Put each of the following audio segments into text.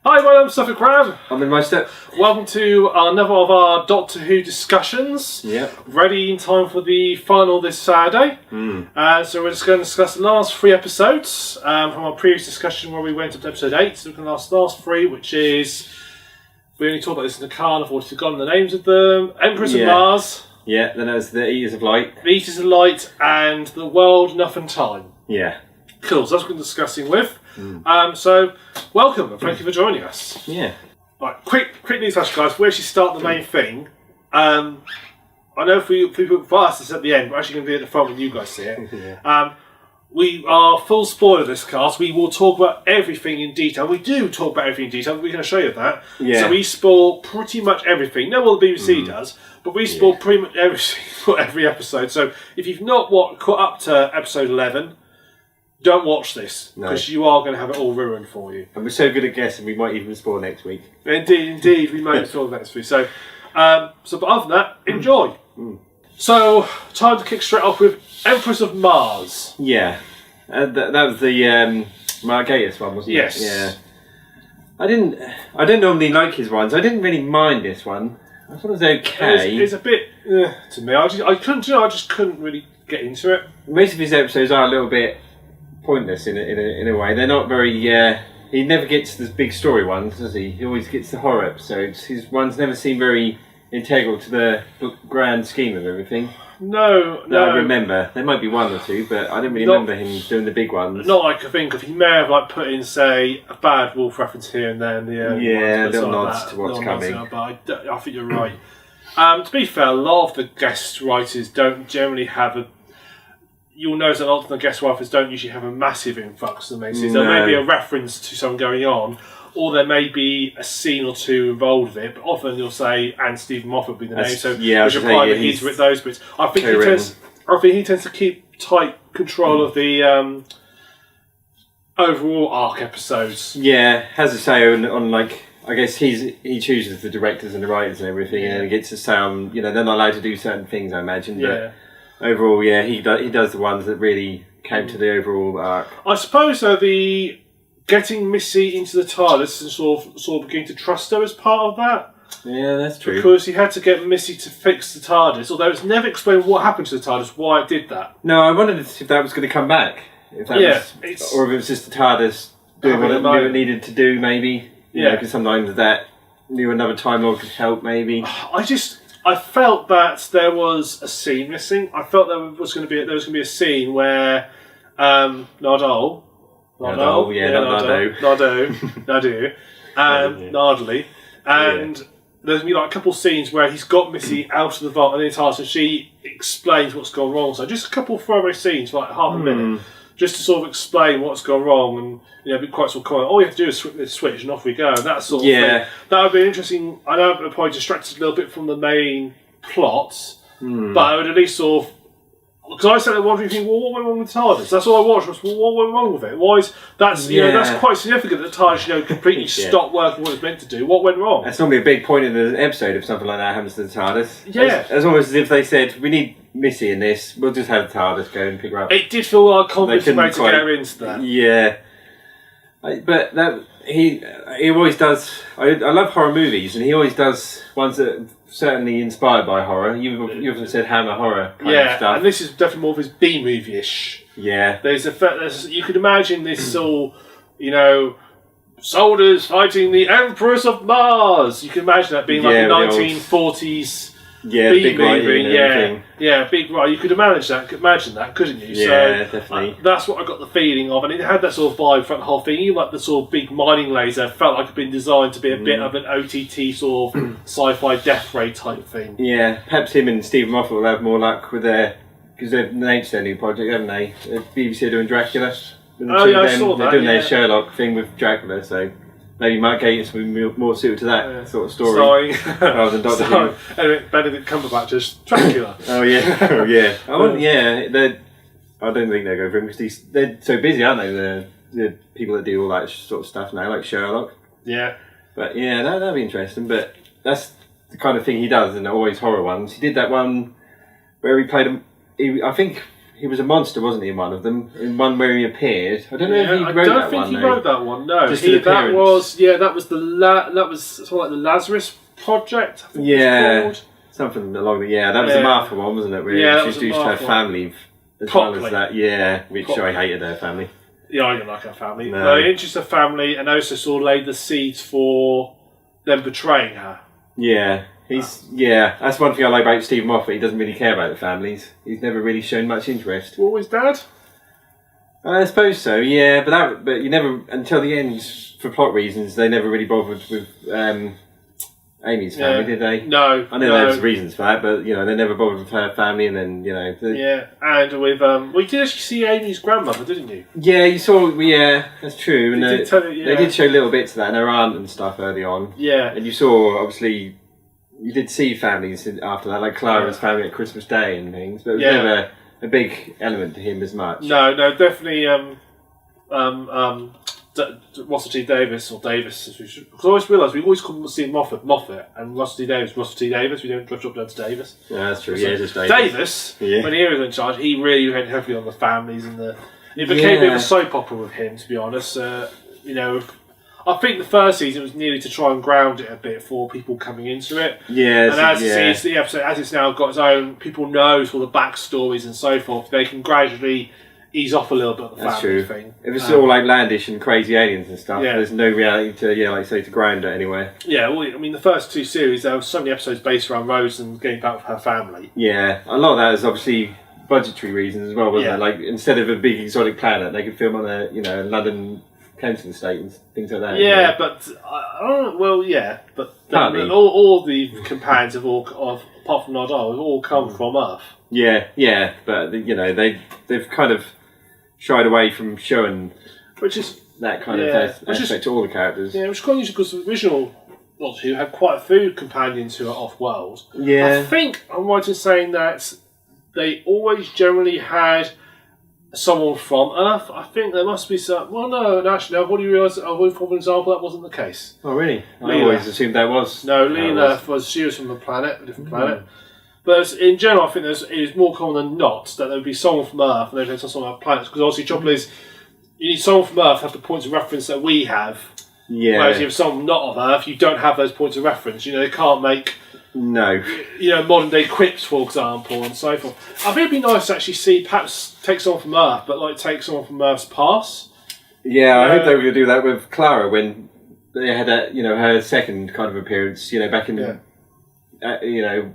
Hi, my name's TheSuffolkRam. I'm Middlemeister. Welcome to another of our Doctor Who discussions. Yep. Ready in time for the final this Saturday. So we're just going to discuss the last three episodes from our previous discussion where we went up to episode 8. So we're going to last three, which is... We only talked about this in the car, and I've already forgotten the names of them. Empress of Mars. Yeah, then there's the Eaters of Light. The Eaters of Light and The World, Nothing, Time. Yeah. Cool, so that's what we're discussing with. So, welcome and thank you for joining us. Yeah. Right, quick news flash, guys. We actually start the main thing. I know for us it's at the end, but we're actually going to be at the front when you guys see it. We are full spoiler this cast. We will talk about everything in detail. We do talk about everything in detail. We're going to show you that. Yeah. So we spoil pretty much everything. Not what the BBC does, but we spoil pretty much everything for every episode. So if you've not caught up to episode 11, don't watch this, because you are going to have it all ruined for you. And we're so good at guessing, we might even spoil next week. Indeed, we may spoil next week. So, but other than that, enjoy. So, time to kick straight off with Empress of Mars. Yeah. That was the Mark Gatiss one, wasn't it? Yes. Yeah. I don't normally like his ones. I didn't really mind this one. I thought it was okay. It's a bit to me. I just couldn't really get into it. Most of his episodes are a little bit pointless in a way. They're not very. He never gets the big story ones, does he? He always gets the horror episodes. His ones never seem very integral to the grand scheme of everything. No. I remember. There might be one or two, but I don't really remember him doing the big ones. Not like I think of. He may have put in, say, a bad wolf reference here and there in the little nods to what's coming. But I think you're right. To be fair, a lot of the guest writers don't generally have a. You'll notice that a lot of the guest writers don't usually have a massive influx of the main series. There may be a reference to something going on, or there may be a scene or two involved with it, but often you'll say, and Stephen Moffat will be the name, so which imply that he's written those bits. I think he tends to keep tight control of the overall arc episodes. Yeah, has a say on I guess he chooses the directors and the writers and everything, and gets to say they're not allowed to do certain things, I imagine. But overall, he does the ones that really came to the overall arc. I suppose the getting Missy into the TARDIS and sort of beginning to trust her as part of that. Yeah, that's true. Because he had to get Missy to fix the TARDIS, although it's never explained what happened to the TARDIS, why it did that. No, I wondered if that was going to come back. Or if it was just the TARDIS doing what it knew it needed to do, maybe. Because sometimes that knew another Time Lord could help, maybe. I felt that there was a scene missing. I felt there was going to be a scene where Nardole, Nardley, and there's going to be a couple of scenes where he's got Missy out of the vault and in TARDIS, and she explains what's gone wrong. So just a couple of throwaway scenes for half a minute, just to sort of explain what's gone wrong, and be quite sort of comment. All you have to do is flip this switch, and off we go. And that sort of thing. That would be interesting. I know it would probably distract a little bit from the main plot, but I would at least sort of. Because I sat there wondering, what went wrong with TARDIS? That's all I watched was, what went wrong with it? Why is that's that's quite significant that TARDIS completely stopped working what it's meant to do. What went wrong? That's normally a big point in the episode if something like that happens to the TARDIS. Yeah, it's almost as if they said, we need Missy in this. We'll just have the TARDIS go and pick her up. It did feel like convincing to get her into that. Yeah, but that he always does. I love horror movies, and he always does ones that. Certainly inspired by horror. You often said Hammer horror kind of stuff. And this is definitely more of his B movie-ish. Yeah. You could imagine this all, soldiers fighting the Empress of Mars. You can imagine that being like a 1940s B movie. Big right. You could imagine that, couldn't you? Yeah, so, definitely. That's what I got the feeling of, and it had that sort of vibe throughout the whole thing. Even like the sort of big mining laser felt like it'd been designed to be a bit of an OTT sort of sci-fi death ray type thing. Yeah, perhaps him and Stephen Moffat will have more luck with because they've announced their new project, haven't they? The BBC are doing Dracula. I saw that. They're doing their Sherlock thing with Dracula, so. Maybe Mark Gatiss would be more suited to that sort of story. Rather than Doctor Who. Anyway, Benedict Cumberbatch as Dracula. Oh yeah. I don't think they'll go for him because they're so busy, aren't they? The people that do all that sort of stuff now, like Sherlock. Yeah. But that'd be interesting. But that's the kind of thing he does, and always horror ones. He did that one where he played I think he was a monster, wasn't he? In one of them, in one where he appeared. I don't know if he wrote that one. I don't think he wrote that one. No, Just that was that was sort of like the Lazarus Project. I think it was called. Something along the that was the Martha one, wasn't it? Where she introduced her family as well as that. Which I hated her family. Yeah, I didn't like her family. No, he introduced her family and also sort of laid the seeds for them betraying her. Yeah. That's one thing I like about Stephen Moffat. He doesn't really care about the families. He's never really shown much interest. What was Dad? I suppose so. Yeah, but you never until the end for plot reasons. They never really bothered with Amy's family, did they? No. I know there's reasons for that, but they never bothered with her family, and then and with you did actually see Amy's grandmother, didn't you? Yeah, you saw. Yeah, that's true. And they did show little bits of that, and her aunt and stuff early on. Yeah, and you saw obviously. You did see families after that, like Clara's family at Christmas Day and things, but it was never a big element to him as much. No, definitely. Russell T Davis, because I always realise we always call Steve Moffat, and Russell T Davis. We don't drop down to Davis. Yeah, that's true. Yeah, just Davis. When he was in charge, he really went heavily on the families and it became a bit of a soap opera with him, to be honest. I think the first season was nearly to try and ground it a bit for people coming into it. Yeah, and as the episode, as it's now got its own, people know all the backstories and so forth. They can gradually ease off a little bit of the family thing. If it's all outlandish and crazy aliens and stuff, there's no reality to, like say, to ground it anywhere. Yeah, well, I mean, the first two series, there were so many episodes based around Rose and getting back with her family. Yeah, a lot of that is obviously budgetary reasons as well, wasn't it? Like, instead of a big exotic planet, they could film on a, London Kensington estate and things like that. Yeah, but all the companions have apart from Nardole, have all come from Earth. Yeah, but they've kind of shied away from showing that kind of aspect to all the characters. Yeah, which is quite unusual because the original Doctor Who had quite a few companions who are off-world. Yeah, I think I'm right in saying that they always generally had someone from Earth. I think there must be some. Well, no, actually, I've already realised. For an example, that wasn't the case. Oh, really? I always assumed that was. No, Leela she was from a different planet. But in general, I think it is more common than not that there would be someone from Earth and they'd have someone from planets. Because obviously, the trouble is, you need someone from Earth to have the points of reference that we have. Yeah. Whereas if someone not of Earth, you don't have those points of reference. They can't make. No. Modern day quips, for example, and so forth. I think it'd be nice to actually see, perhaps take someone from Earth, but take someone from Earth's past. Yeah, I hope they were going to do that with Clara when they had her second kind of appearance. Back in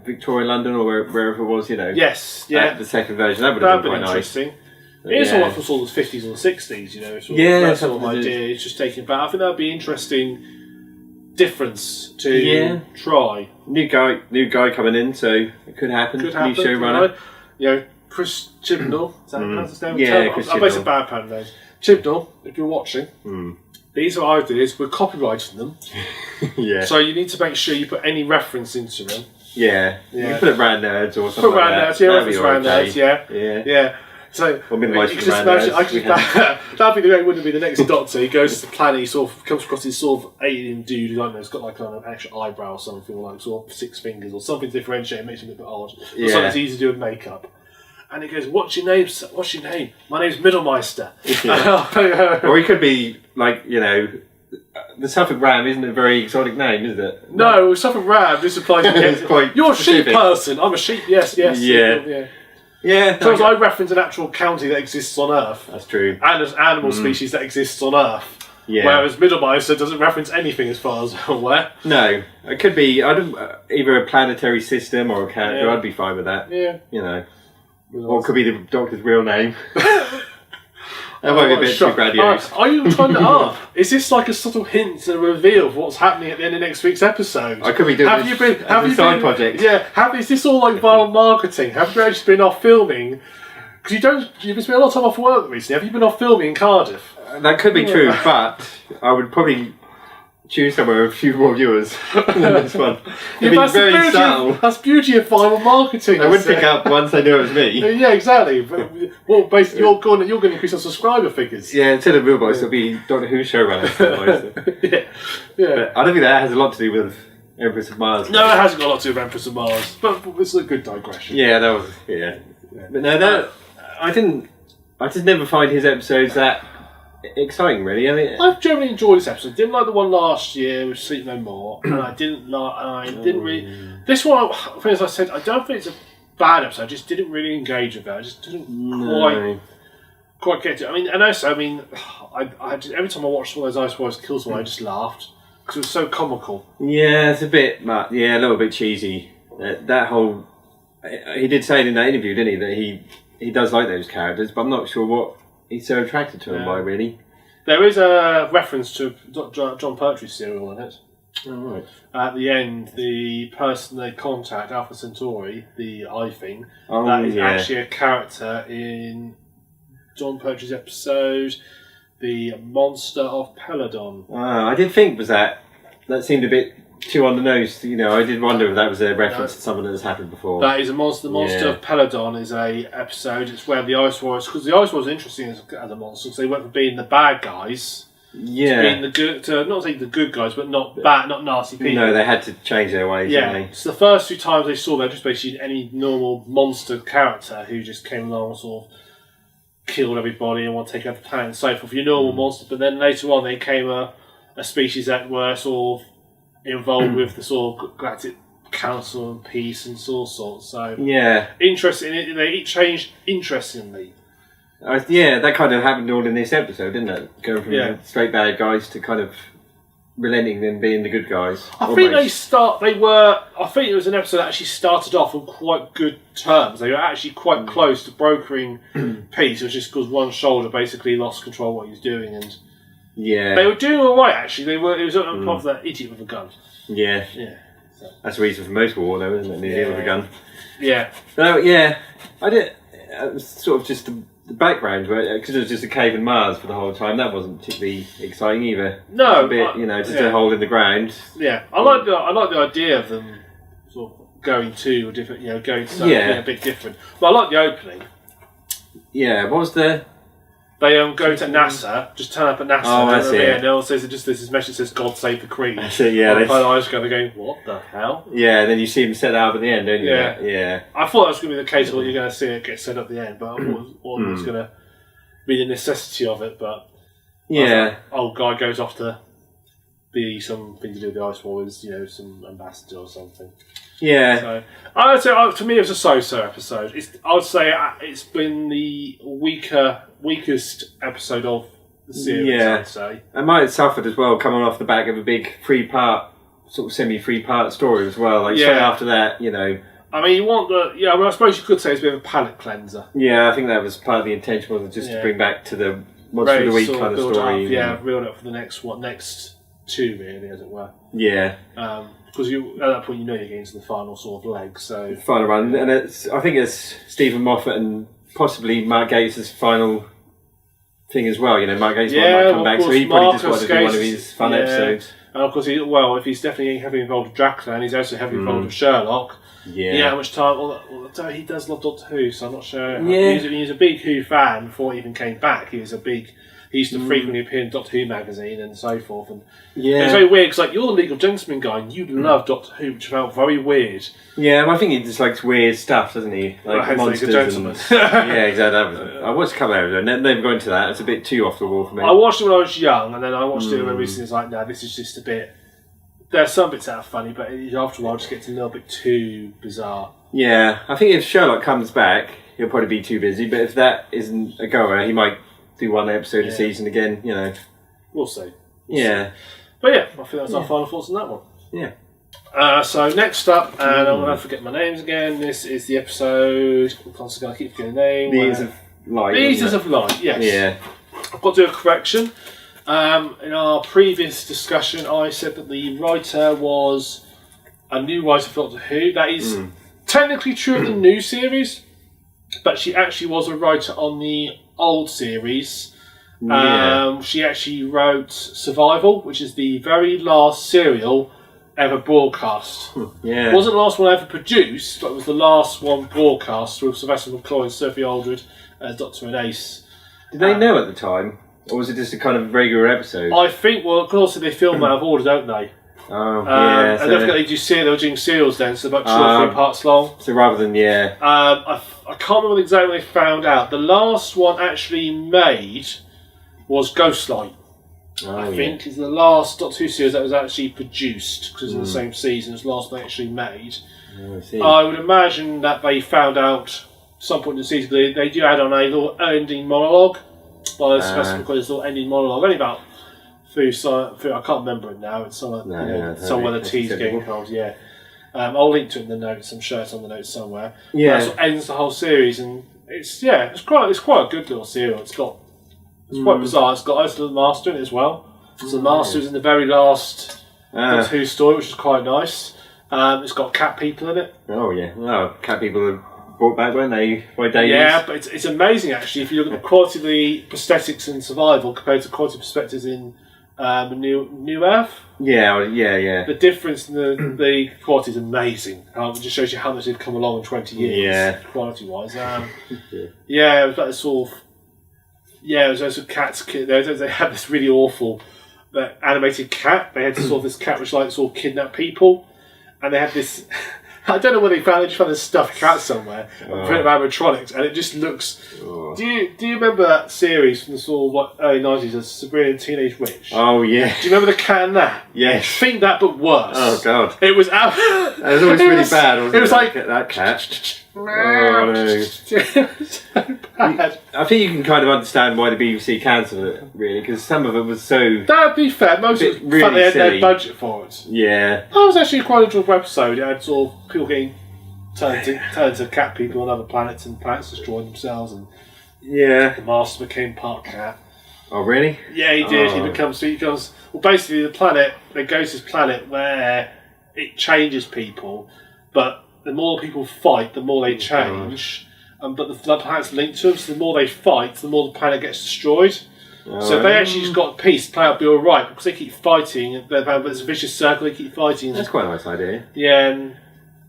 Victoria, London, or wherever it was. Yes, yeah. The second version that would have been quite interesting. Nice. It's all from sort of the 50s and 60s. That sort of idea. It's just taking back. I think that would be interesting. Difference to try. New guy coming in, so it could happen. New showrunner. Chris Chibnall. Is that his name? Yeah, Chris Chibnall. I basically bad pen names. Chibnall, if you're watching, these are ideas. We're copywriting them. So you need to make sure you put any reference into them. Yeah. You can put it Rand Nerds or something like that. Reference Rand Nerds, yeah. So that'd be the way it wouldn't be the next Doctor. He goes to the planet, he sort of comes across this sort of alien dude who, I don't know, has got like an extra eyebrow or something, or sort of 6 fingers or something to differentiate, makes him a bit odd. Or something easy to do with makeup. And he goes, "What's your name? What's your name? My name's Middlemeister." Or he could be the Suffolk Ram isn't a very exotic name, is it? No, Suffolk Ram. This applies to you're a sheep person. I'm a sheep. Yes. Yeah. So I reference an actual county that exists on Earth. That's true. And an animal species that exists on Earth. Yeah. Whereas Middlemeister doesn't reference anything as far as I'm aware. No. It could be either a planetary system or a character. I'd be fine with that. Yeah. Or it could be the Doctor's real name. That might be a bit too grandiose. Are you trying to is this like a subtle hint and a reveal of what's happening at the end of next week's episode? I could be doing a side project. Yeah, is this all like viral marketing? Have you actually been off filming? Because you've been spending a lot of time off work recently. Have you been off filming in Cardiff? That could be true, but I would probably choose somewhere with a few more viewers than this one. It'd be very subtle. That's beauty of viral marketing. I wouldn't pick up once they knew it was me. Yeah, exactly. But, basically, you're going to increase our subscriber figures. Yeah, instead of Middlemeister, it'll be Doctor Who showrunner. Yeah. But I don't think that has a lot to do with Empress of Mars. No, it hasn't got a lot to do with Empress of Mars. But it's a good digression. Yeah, that was. Yeah. But no, I just never find his episodes that exciting, really. I mean, I've generally enjoyed this episode. Didn't like the one last year with Sleep No More, and I didn't really. This one, as I said, I don't think it's a bad episode. I just didn't really engage with it. I just didn't quite get it. I mean, and also, I just, every time I watched one of those Ice Warriors kill someone, I just laughed because it was so comical. Yeah, it's a little bit cheesy. That whole, he did say in that interview, didn't he, that he does like those characters, but I'm not sure what he's so attracted to them by, really. There is a reference to John Pertwee's serial in it. Oh, right. At the end, the person they contact, Alpha Centauri, the eye thing, that is actually a character in John Pertwee's episode, The Monster of Peladon. I did think that seemed a bit too on the nose. I did wonder if that was a reference to something that has happened before. That is a monster. The Monster of Peladon is a episode. It's where the Ice Warriors, because the Ice Warriors are interesting as a monster, because they went from being the bad guys to being the good, to not say the good guys, but not bad, not nasty people. No, they had to change their ways. Yeah. Didn't they? So the first few times they saw, they're just basically any normal monster character who just came along and sort of killed everybody and want to take over the planet and so forth. Your normal monster, but then later on they came a species that were sort of involved with the sort of Galactic Council and peace and all sorts. So interesting. They each changed interestingly. That kind of happened all in this episode, didn't it? Going from the straight bad guys to kind of relenting and being the good guys. I think I think it was an episode that actually started off on quite good terms. They were actually quite close to brokering peace. It was just because one shoulder basically lost control of what he was doing, and they were doing all right. Actually, it was apart from that idiot with a gun. Yeah. So. That's the reason for most war, though, isn't it? The idiot with a gun. Yeah. So I did. It was sort of just the background, because it was just a cave in Mars for the whole time. That wasn't particularly exciting either. No, a bit, just a hole in the ground. Yeah, I like the idea of them sort of going to a different, going to something a bit different. But I like the opening. Yeah, what was the? They go to NASA, just turn up at NASA. Oh, that's it. And it says this message says "God save the Queen." That's it. Yeah, I was kind of going, "What the hell?" Yeah, and then you see them set up at the end, don't you? Yeah. I thought that was going to be the case where you're going to see it get set up at the end, but I thought it was going to be the necessity of it. But old guy goes off to be something to do with the Ice Warriors, some ambassador or something. Yeah. So I would say to me it was a so-so episode. I would say it's been the weakest episode of the series. Yeah. I'd say. And might have suffered as well, coming off the back of a big sort of semi-3-part story as well. Like straight after that, I mean, you want I suppose you could say it's a bit of a palate cleanser. Yeah, I think that was part of the intention, wasn't it? Just to bring back to the Monster of the Week kind of story. Build up for the next two, really, as it were. Yeah. Because at that point you're getting into the final sort of leg. So final run, and I think it's Stephen Moffat and possibly Mark Gatiss' final thing as well. Mark Gatiss might come back, so he probably just wanted to do one of his fun episodes. And of course, if he's definitely heavily involved with Dracula, and he's also heavily involved with Sherlock. Yeah, how much time? Well, he does love Doctor Who, so I'm not sure. Yeah. He was a big Who fan before he even came back. He used to frequently appear in Doctor Who magazine and so forth. And it's very weird because you're the Legal Gentleman guy and you love Doctor Who, which felt very weird. Yeah, well, I think he just likes weird stuff, doesn't he? Like monsters. Yeah, exactly. I watched a couple of episodes and never got into that. It's a bit too off the wall for me. I watched it when I was young, and then I watched it when recently. It's like, no, this is just a bit. There's some bits that are funny, but after a while, it just gets a little bit too bizarre. Yeah, I think if Sherlock comes back, he'll probably be too busy. But if that isn't a goer, he might do one episode a season again, We'll see. But I think that's our final thoughts on that one. Yeah. So next up, and I'm going to forget my names again, this is the episode, I'm constantly going to keep forgetting the name. Eaters of Light. The Eaters of Light, yes. Yeah. I've got to do a correction. In our previous discussion, I said that the writer was a new writer for Doctor Who. That is technically true of the new series, but she actually was a writer on the old series. She actually wrote Survival, which is the very last serial ever broadcast. Yeah. It wasn't the last one ever produced, but it was the last one broadcast with Sylvester McCoy and Sophie Aldred as Doctor and Ace. Did they know at the time? Or was it just a kind of regular episode? I think, of course, they film out of order, don't they? Yeah. And don't forget they do they were doing serials then, so about 2 or 3 parts long. So rather than I can't remember exactly when they found out. The last one actually made was Ghostlight. I think is the last Doctor Who series that was actually produced because it's in the same season as the last one they actually made. I would imagine that they found out some point in the season they do add on a little ending monologue. Well, it's specific because it's a little ending monologue. Only about through I can't remember it now. It's somewhere the tea's getting cold. Yeah, I'll link to it in the notes. I'm sure it's on the notes somewhere. Yeah, that ends the whole series, and it's quite a good little serial. It's quite bizarre. It's got Ursula the Master in it as well. So the Master's in the very last Doctor Who story, which is quite nice. It's got cat people in it. Oh yeah, cat people are brought back, weren't they? By Davies? Yeah, but it's amazing actually if you look at the quality of the prosthetics in Survival compared to quality of perspectives in New Earth. Yeah. The difference in the quality is amazing. It just shows you how much they've come along in 20 years, quality-wise. It was like sort of. Yeah, it was those cats. They had this really awful animated cat. They had sort of this cat which sort of kidnapped people, and they had this. I don't know where they just found this stuffed cat somewhere. Put it animatronics, and it just looks. Do you remember that series from the sort of early 90s, as Sabrina the Teenage Witch? Oh yeah. Do you remember the cat in that? Yes. Think that, but worse. Oh god. It was. It was always really bad. Wasn't it was like that cat. Oh no. It was so bad. I think you can kind of understand why the BBC cancelled it, really, because some of it was so. That'd be fair. Most of the fact they had their budget for it. Yeah. That was actually quite an enjoyable episode. It had sort of people getting turned to cat people on other planets, and planets destroying themselves, and the Master became part cat. Oh really? Yeah, he did. He becomes basically the planet. There goes this planet where it changes people, but the more people fight, the more they change. But the planet's linked to them, so the more they fight, the more the planet gets destroyed. So if they actually just got peace, the planet would be alright, because they keep fighting, but it's a vicious circle, they keep fighting. That's quite a nice idea. Yeah, and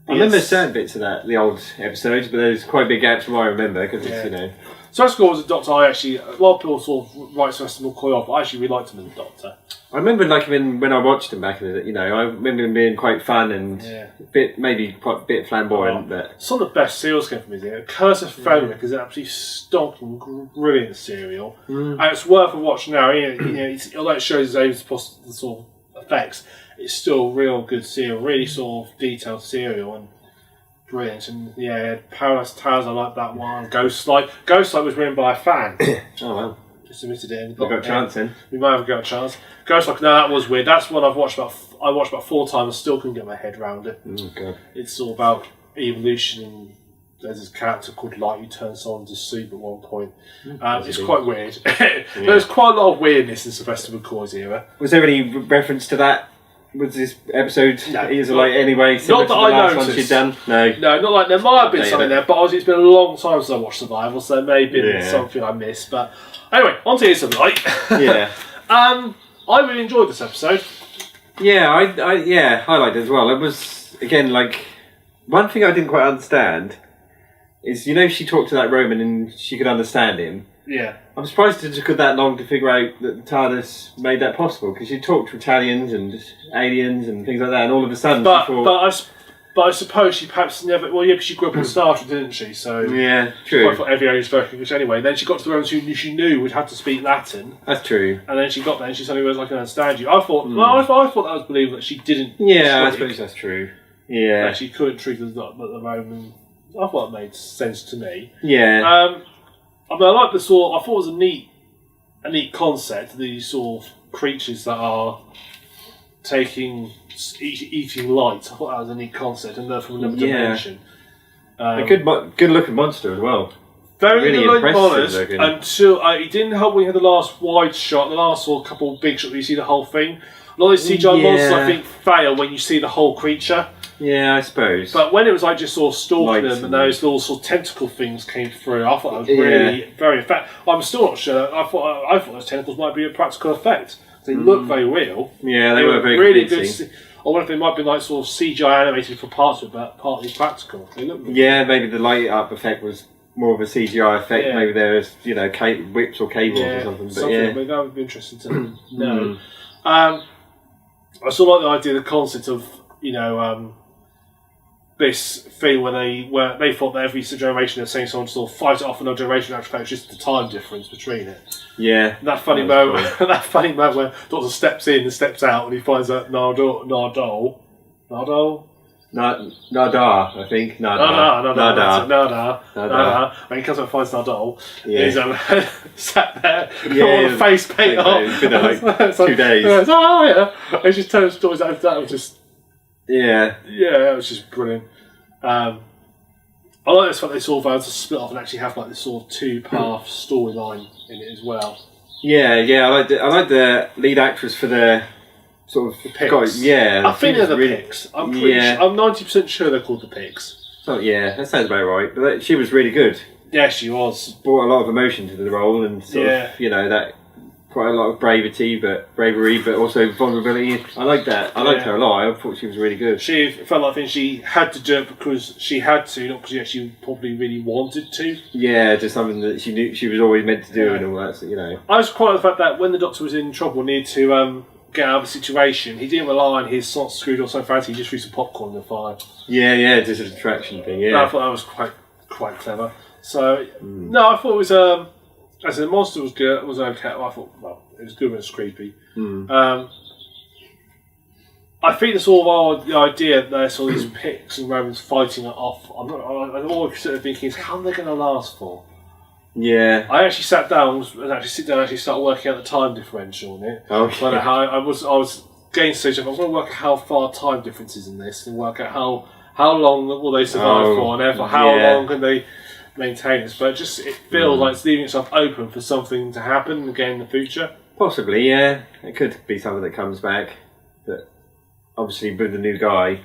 I remember certain bits of the old episodes, but there's quite big gaps from what I remember, because it's, So that's cool as a Doctor. A lot of people sort of write Sylvester McCoy off, but I actually really liked him as a Doctor. I remember when I watched him back in the day, I remember him being quite fun and maybe quite a bit flamboyant. But some of the best serials came from his ear. Curse of Fenric is an absolutely stonking, brilliant serial, and it's worth a watch now. Although it shows his own sort of effects, it's still a real good serial, really sort of detailed serial and brilliant. And Paradise Towers, I like that one. Ghostlight was written by a fan. Oh wow. Submitted it. We got a chance then. We might have got a chance. Ghostlight, no, that was weird. That's one I watched about 4 times and still couldn't get my head around it. Oh god. It's all about evolution, and there's this character called Light who turns someone into soup at one point. It's quite weird. There's quite a lot of weirdness in Sylvester McCoy's era. Was there any reference to that? Was this episode anyway? Not that I noticed. She'd done? No, not like there might have been something there, but obviously it's been a long time since I watched Survival, so there may have been something I missed. But anyway, on to Here's Some Light. Yeah. I really enjoyed this episode. Yeah, I liked it as well. It was again one thing I didn't quite understand is she talked to that Roman and she could understand him. Yeah. I'm surprised it took that long to figure out that the TARDIS made that possible, because she talked to Italians and aliens and things like that, and all of a sudden But I suppose she perhaps never. Well, because she grew up in Star Trek, didn't she? So yeah, true. I thought every alien spoke English anyway. Then she got to the Romans who she knew would have to speak Latin. That's true. And then she got there and she suddenly was like, "I can understand you." I thought, I thought that was believable that she didn't. Yeah, I suppose that's true. Yeah, that she couldn't treat the Roman. I thought it made sense to me. Yeah. I like the sort. I thought it was a neat concept. These sort of creatures that are eating light. I thought that was a neat concept, and they're from another dimension. A good looking monster as well. Very really good monster looking. Until it didn't help when you had the last wide shot, the last sort of couple of big shots where you see the whole thing. A lot of these CGI monsters, I think, fail when you see the whole creature. Yeah, I suppose. But when it was just sort of stalking them and those little sort of tentacle things came through, I thought that was really very effective. I'm still not sure. I thought those tentacles might be a practical effect. They look very real. Yeah, they were very really convincing. Good. I wonder if they might be sort of CGI animated for parts of it, but partly practical. They look really maybe the light up effect was more of a CGI effect. Yeah. Maybe there was whips or cables or something. But maybe that would be interesting to know. I sort of like the idea, the concept of, this thing when they thought that every generation had seen someone sort of fight it off another generation, actually it's just the time difference between it. Yeah. And that funny moment, that funny moment where Doctor steps in and steps out and he finds out Nardar, I think. Nardar. When he comes up and finds Nardar, Yeah. he's sat there with all the face paint on. It's been like 2 days. He just tells stories that was just... Yeah. Yeah, that was just brilliant. I like this fact they sort of had to split off and actually have like this sort of two-path storyline in it as well. Yeah. I like the lead actress for the sort of the Pigs. I think they're the Pigs. I'm 90% sure they're called the Pigs. So yeah, that sounds about right. But she was really good. Yeah, she was. Brought a lot of emotion to the role and sort of, that quite a lot of bravery, but also vulnerability. I like that. I liked her a lot. I thought she was really good. She felt like she had to do it because she had to, not because she actually probably really wanted to. Yeah, just something that she knew she was always meant to do and all that. So, I was quite like the fact that when the Doctor was in trouble, needed to get out of the situation, he didn't rely on his not screwed or so fancy. He just threw some popcorn in the fire. Yeah, just a distraction thing. Yeah, no, I thought that was quite clever. So no, I thought it was as the monster was good, it was okay. I thought, it was good, but it was creepy. I think the sort of the idea that there's all these Picts and Romans fighting it off. I'm always sort of thinking, how are they going to last for? Yeah. I actually sat down and start working out the time differential on it. Oh, yeah. I was getting to stage. I was going to work out how far time difference is in this, and work out how long will they survive for, and therefore how long can they maintain this. But it feels like it's leaving itself open for something to happen again in the future. Possibly, yeah. It could be something that comes back, but obviously with the new guy.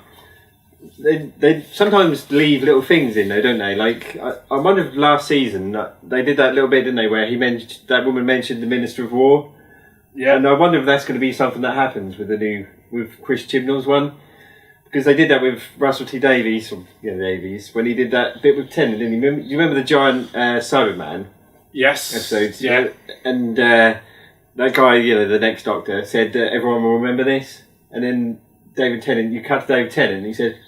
They sometimes leave little things in though, don't they? Like I wonder if last season they did that little bit, didn't they, where that woman mentioned the Minister of War. Yeah. And I wonder if that's going to be something that happens with Chris Chibnall's one, because they did that with Russell T Davies, when he did that bit with Tennant. Didn't he? Do you remember the giant Cyberman? Yes. Episodes. Yeah. And that guy, the next Doctor, said that everyone will remember this, and then David Tennant, you cut to David Tennant, and he said,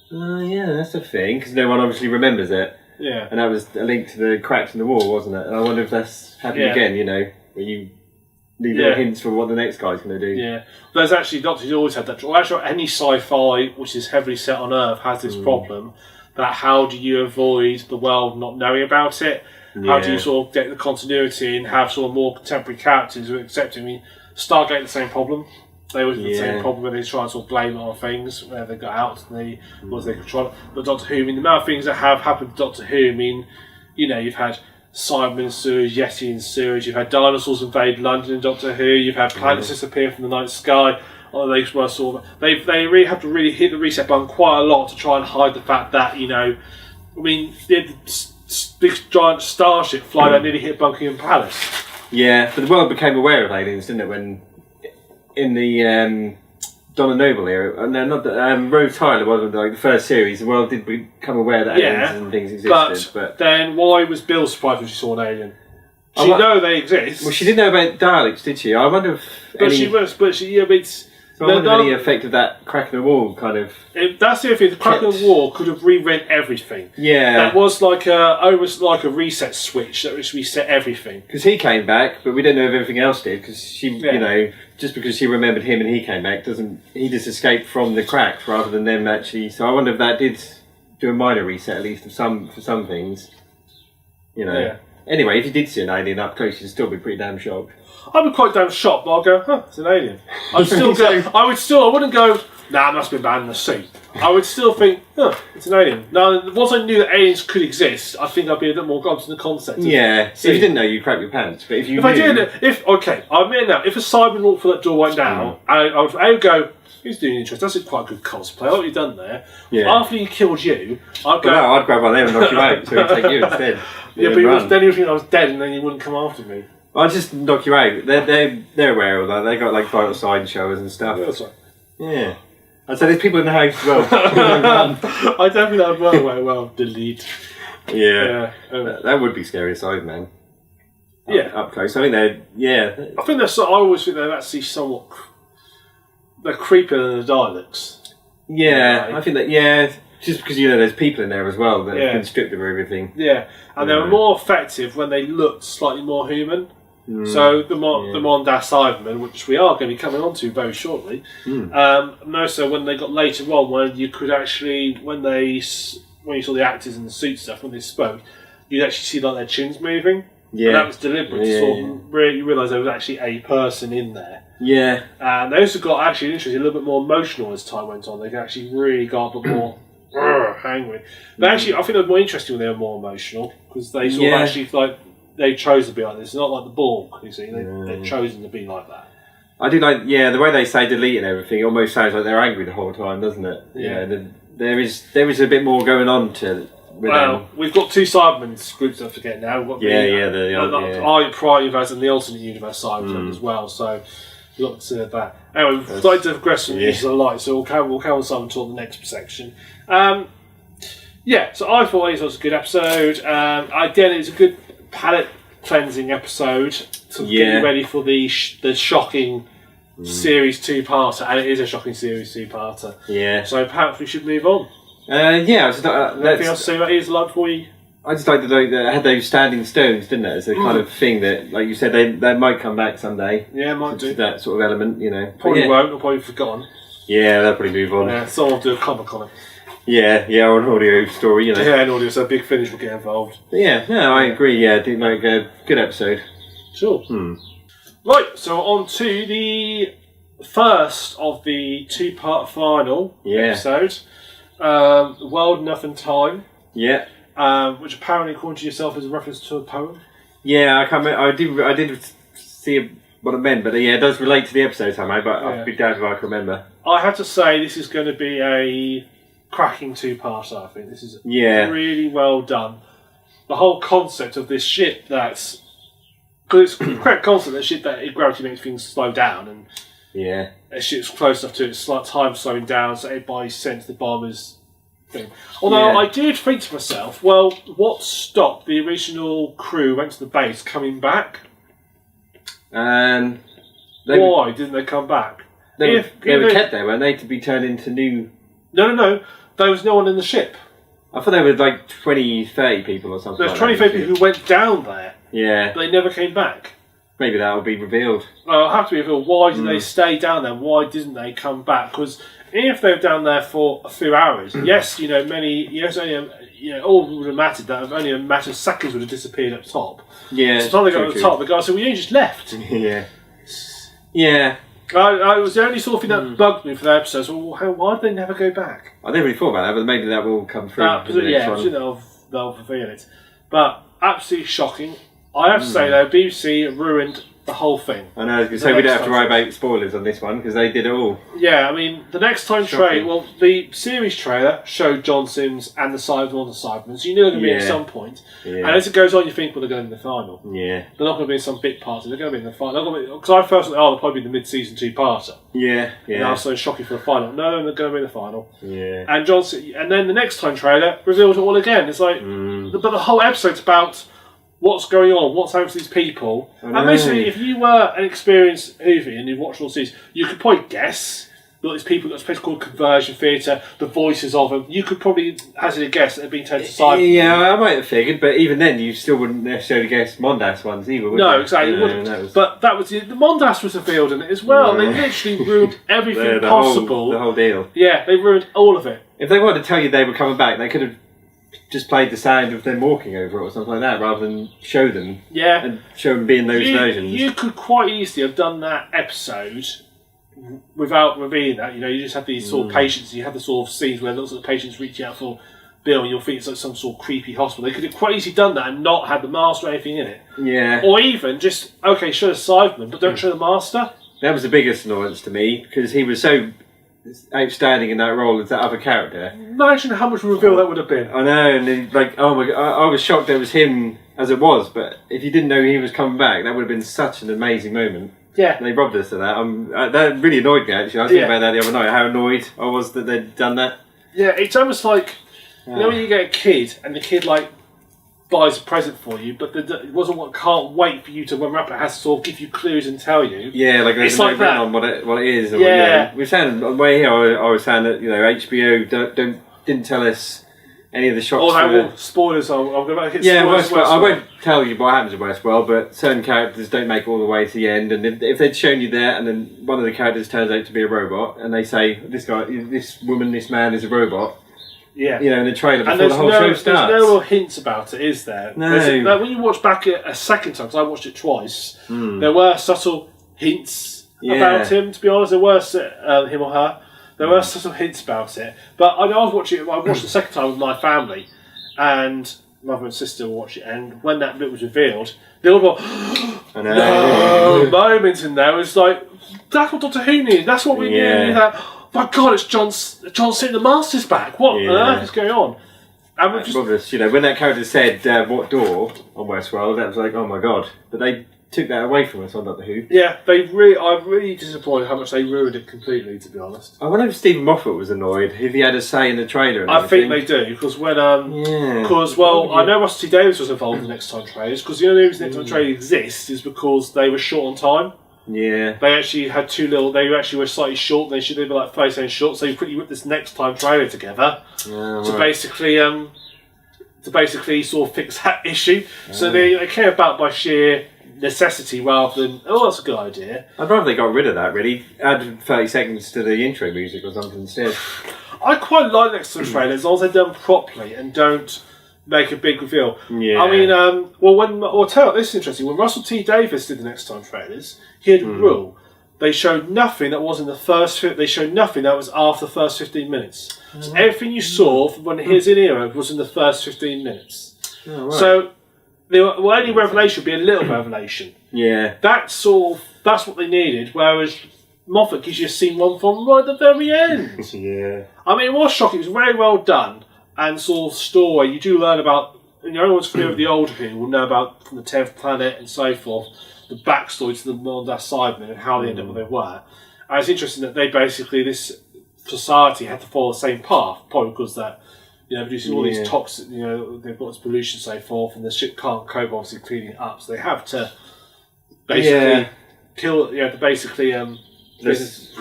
"Oh yeah, that's a thing," because no one obviously remembers it. Yeah. And that was a link to the cracks in the wall, wasn't it? And I wonder if that's happening again. Where you leave little hints for what the next guy's going to do. Yeah. There's actually Doctor's always had that. Well, actually, any sci-fi which is heavily set on Earth has this problem. That how do you avoid the world not knowing about it? How do you sort of get the continuity and have sort of more contemporary characters who accept it? I mean, Stargate had the same problem. They always had the same problem when they try and sort of blame it on things where they got out and they control it. But Doctor Who, the amount of things that have happened to Doctor Who, you've had Cybermen in sewage, Yeti in sewage, you've had dinosaurs invade London in Doctor Who, you've had planets disappear from the night sky. They really have to really hit the reset button quite a lot to try and hide the fact that, they had the big giant starship fly down nearly hit Buckingham Palace. Yeah, but the world became aware of aliens, didn't it, when in the Donna Noble era, no, not Rose Tyler wasn't the first series. The world did become aware that aliens and things existed. But then why was Bill surprised when she saw an alien? She know they exist. Well, she didn't know about Daleks, did she? I wonder if. I wonder if any effect of that crack in the wall kind of. That's the other thing. The crack in the wall could have rewritten everything. Yeah. That was almost like a reset switch that was reset everything. Because he came back, but we don't know if everything else did. Because she, just because she remembered him and he came back, he just escaped from the cracks rather than them actually. So I wonder if that did do a minor reset at least for some things. Yeah. Anyway, if you did see an alien up close, you'd still be pretty damn shocked. I'd be quite damn shocked, but I'd go, it's an alien. I wouldn't go, it must be a man in the sea. I would still think, it's an alien. Now, once I knew that aliens could exist, I think I'd be a bit more confident in the concept. Yeah, if you didn't know, you'd crap your pants. But if I did, I admit now, if a Cyberman walked through that door right now, I would go, he's doing interesting. That's quite a good cosplay. What have you done there? Yeah. After he killed you, I'd go. No, I'd grab one of them and knock you out, so he'd take you instead. But then he would think I was dead, and then he wouldn't come after me. I'll just knock you out. They're aware of that. They got vital sign shows and stuff. Yeah, that's right. Yeah. I'd say there's people in the house as well. I definitely that would work very well. Delete. Yeah. That would be scary aside, man. Up close. I think they're. Yeah. I always think they're actually somewhat they're creepier than the Daleks. Yeah, Right. I think that. Yeah, just because there's people in there as well that have been stripped of everything. Yeah, and they were more effective when they looked slightly more human. So the Mondas Cybermen, which we are going to be coming on to very shortly, no, so when they got later on, when you could actually, when you saw the actors in the suit stuff, when they spoke, you'd actually see like their chins moving. Yeah, and that was deliberate. You realise there was actually a person in there. Yeah, and they also got actually interesting, a little bit more emotional as time went on. They actually really got a bit more angry. But actually, I think it was more interesting when they were more emotional because they sort of actually like. They chose to be like this. It's not like the Borg, you see. They've chosen to be like that. I do like, the way they say delete and everything almost sounds like they're angry the whole time, doesn't it? Yeah. There is a bit more going on to with them. We've got two Cybermen groups don't forget now. We've got our prior universe and the alternate universe Cybermen as well, so we've got to that. Anyway, we've like to progress from Uses of Light, so we'll carry on some until the next section. So I thought it was a good episode. Again, it's a good palate cleansing episode to get you ready for the shocking series 2-parter, and it is a shocking series 2-parter. Yeah. So perhaps we should move on. Anything else to say about Ears of Light before you? I just like that they had those standing stones, didn't it? It's a kind of thing that, like you said, they might come back someday. Yeah, might do. That sort of element, Probably won't, or probably forgotten. Yeah, they'll probably move on. Yeah, someone will do a comic on it. Yeah, or an audio story, Yeah, an audio, so Big Finish will get involved. Yeah, no, I agree, I think like a good episode. Sure. Right, so on to the first of the 2-part final episode. The World, Nothing, Time. Yeah. Which apparently, according to yourself, is a reference to a poem. Yeah, I can't remember. I did see what it meant, but it does relate to the episode somehow, but I'll be damned if I can remember. I have to say, this is going to be a cracking 2-parter, I think. This is really well done. The whole concept of this ship that's... Because it's the correct concept, that ship that gravity makes things slow down, and a ship's close enough to its time slowing down, so everybody sense the bomber's thing. Although I did think to myself, well, what stopped the original crew went to the base coming back? Why didn't they come back? They were kept there, weren't they, to be turned into new... No. There was no one in the ship. I thought there were like 20, 30 people or something. There's 20, 30 people who went down there. Yeah. But they never came back. Maybe that will be revealed. Well, it'll have to be revealed. Why did they stay down there? Why didn't they come back? Because if they were down there for a few hours, all would have mattered. That only a matter of seconds would have disappeared up top. Yeah. So by the time they got to the top, the guy said, "We only just left." Yeah. Yeah. I was the only sort of thing that bugged me for that episode. So, why did they never go back? I never really thought about that, but maybe that will come through. They'll reveal it. But absolutely shocking. I have to say though, BBC ruined the whole thing. I know. I was going to say we don't have to worry about spoilers on this one because they did it all. Yeah, I mean the next time trailer. Well, the series trailer showed John Sims and the Cybermen, so you knew they're going to be at some point. Yeah. And as it goes on, you think, well, they're going to be in the final. Yeah. They're not going to be in some big party. They're going to be in the final. Because I first thought, they'll probably be the mid-season 2-parter. Yeah. And I was so shocking for the final. No, they're going to be in the final. Yeah. And then the next time trailer revealed it all again. It's like, but the whole episode's about what's going on, what's happening to these people. And basically, if you were an experienced movie and you've watched all series, you could probably guess that these people, that's a place called Conversion Theatre, the voices of them, you could probably hazard a guess that they've been turned to cyber. Yeah, I might have figured, but even then, you still wouldn't necessarily guess Mondas ones either, would you? No, exactly, you wouldn't. But that was the Mondas was revealed in it as well. They literally ruined everything possible. The whole deal. Yeah, they ruined all of it. If they wanted to tell you they were coming back, they could have just played the sound of them walking over it or something like that, rather than show them. Yeah. And show them being those versions. You could quite easily have done that episode without revealing that. You just have these sort of patients, you have the sort of scenes where lots of the patients reach out for Bill and you'll think it's like some sort of creepy hospital. They could have quite easily done that and not had the master or anything in it. Yeah. Or even just, show the Cyberman, but don't show the master. That was the biggest annoyance to me, because he was so outstanding in that role as that other character. Imagine how much reveal that would have been. I know, and oh my god, I was shocked it was him as it was, but if you didn't know he was coming back, that would have been such an amazing moment. Yeah. And they robbed us of that. That really annoyed me, actually. I was thinking about that the other night, how annoyed I was that they'd done that. Yeah, it's almost like, when you get a kid, and the kid, buys a present for you, but it wasn't what can't wait for you to run up. It has to sort of give you clues and tell you. Yeah, like there's it's no like written that. on what it is. Or, Yeah. We found on the way here. I was saying that HBO didn't tell us any of the shots. Oh, well, spoilers. I'm going to hit spoilers. I won't tell you what happens in Westworld, but certain characters don't make it all the way to the end. And if they'd shown you that, and then one of the characters turns out to be a robot, and they say this woman, this man is a robot. Yeah. In the trailer before the whole show starts. There's no real hints about it, is there? No. When you watch back a second time, because I watched it twice, there were subtle hints about him. To be honest, there were him or her. There were subtle hints about it. But I watched the second time with my family, and mother and sister watched it. And when that bit was revealed, they all got moment in there. It's like that's what Doctor Who needed. That's what we needed. My God, it's John Cena, the Master's back. What on earth is going on? And we're just, when that character said what door on Westworld, that was like, oh my God. But they took that away from us on Doctor Who. Yeah, I'm really disappointed how much they ruined it completely, to be honest. I wonder if Stephen Moffat was annoyed, if he had a say in the trailer. I think they do, because when I know Russell T Davies was involved in the Next Time trailers, because the only reason Next Time trailer exists is because they were short on time. Yeah. They actually had they actually were slightly short. They should be like 30 seconds short. So you put this Next Time trailer together to basically sort of fix that issue. So they came about by sheer necessity rather than that's a good idea. I'd rather they got rid of that. Really, add 30 seconds to the intro music or something instead. I quite like Next Time trailers as long as they're done properly and don't make a big reveal. Yeah. I mean, this is interesting. When Russell T Davies did the Next Time trailers, he had a rule. They showed nothing that was in the first. They showed nothing that was after the first 15 minutes. So everything you saw when he was in Hero was in the first 15 minutes. Oh, right. So any revelation would be a little revelation. Yeah. That's what they needed. Whereas Moffat gives you a scene one from right at the very end. Yeah. I mean, it was shocking. It was very well done. And sort of story, you do learn about, everyone's familiar with the older people will know about from the 10th planet and so forth, the backstory to the Mondas Cybermen and how they ended up where they were. And it's interesting that this society had to follow the same path, probably because producing all these toxic, they've got this pollution and so forth, and the ship can't cope, obviously cleaning it up, so they have to basically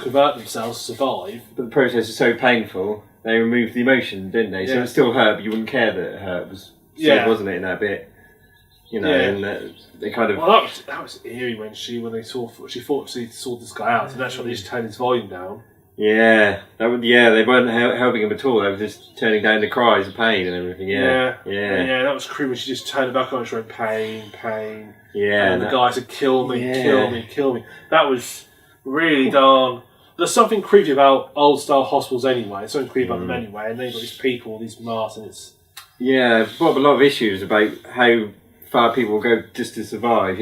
convert themselves to survive. But the process is so painful. They removed the emotion, didn't they? So it still hurt, but you wouldn't care that it hurt. It was sad, wasn't it, in that bit? And they kind of... Well, that was eerie when she thought she saw this guy out, and that's when they just turned his volume down. Yeah, they weren't helping him at all. They were just turning down the cries of pain and everything. Yeah, that was creepy when she just turned it back on and she went, pain. Yeah. And the guy said, kill me. That was really darn... There's something creepy about old-style hospitals anyway. There's something creepy about them anyway. And they've got these people, these masks, and it's... Yeah, brought up a lot of issues about how far people will go just to survive,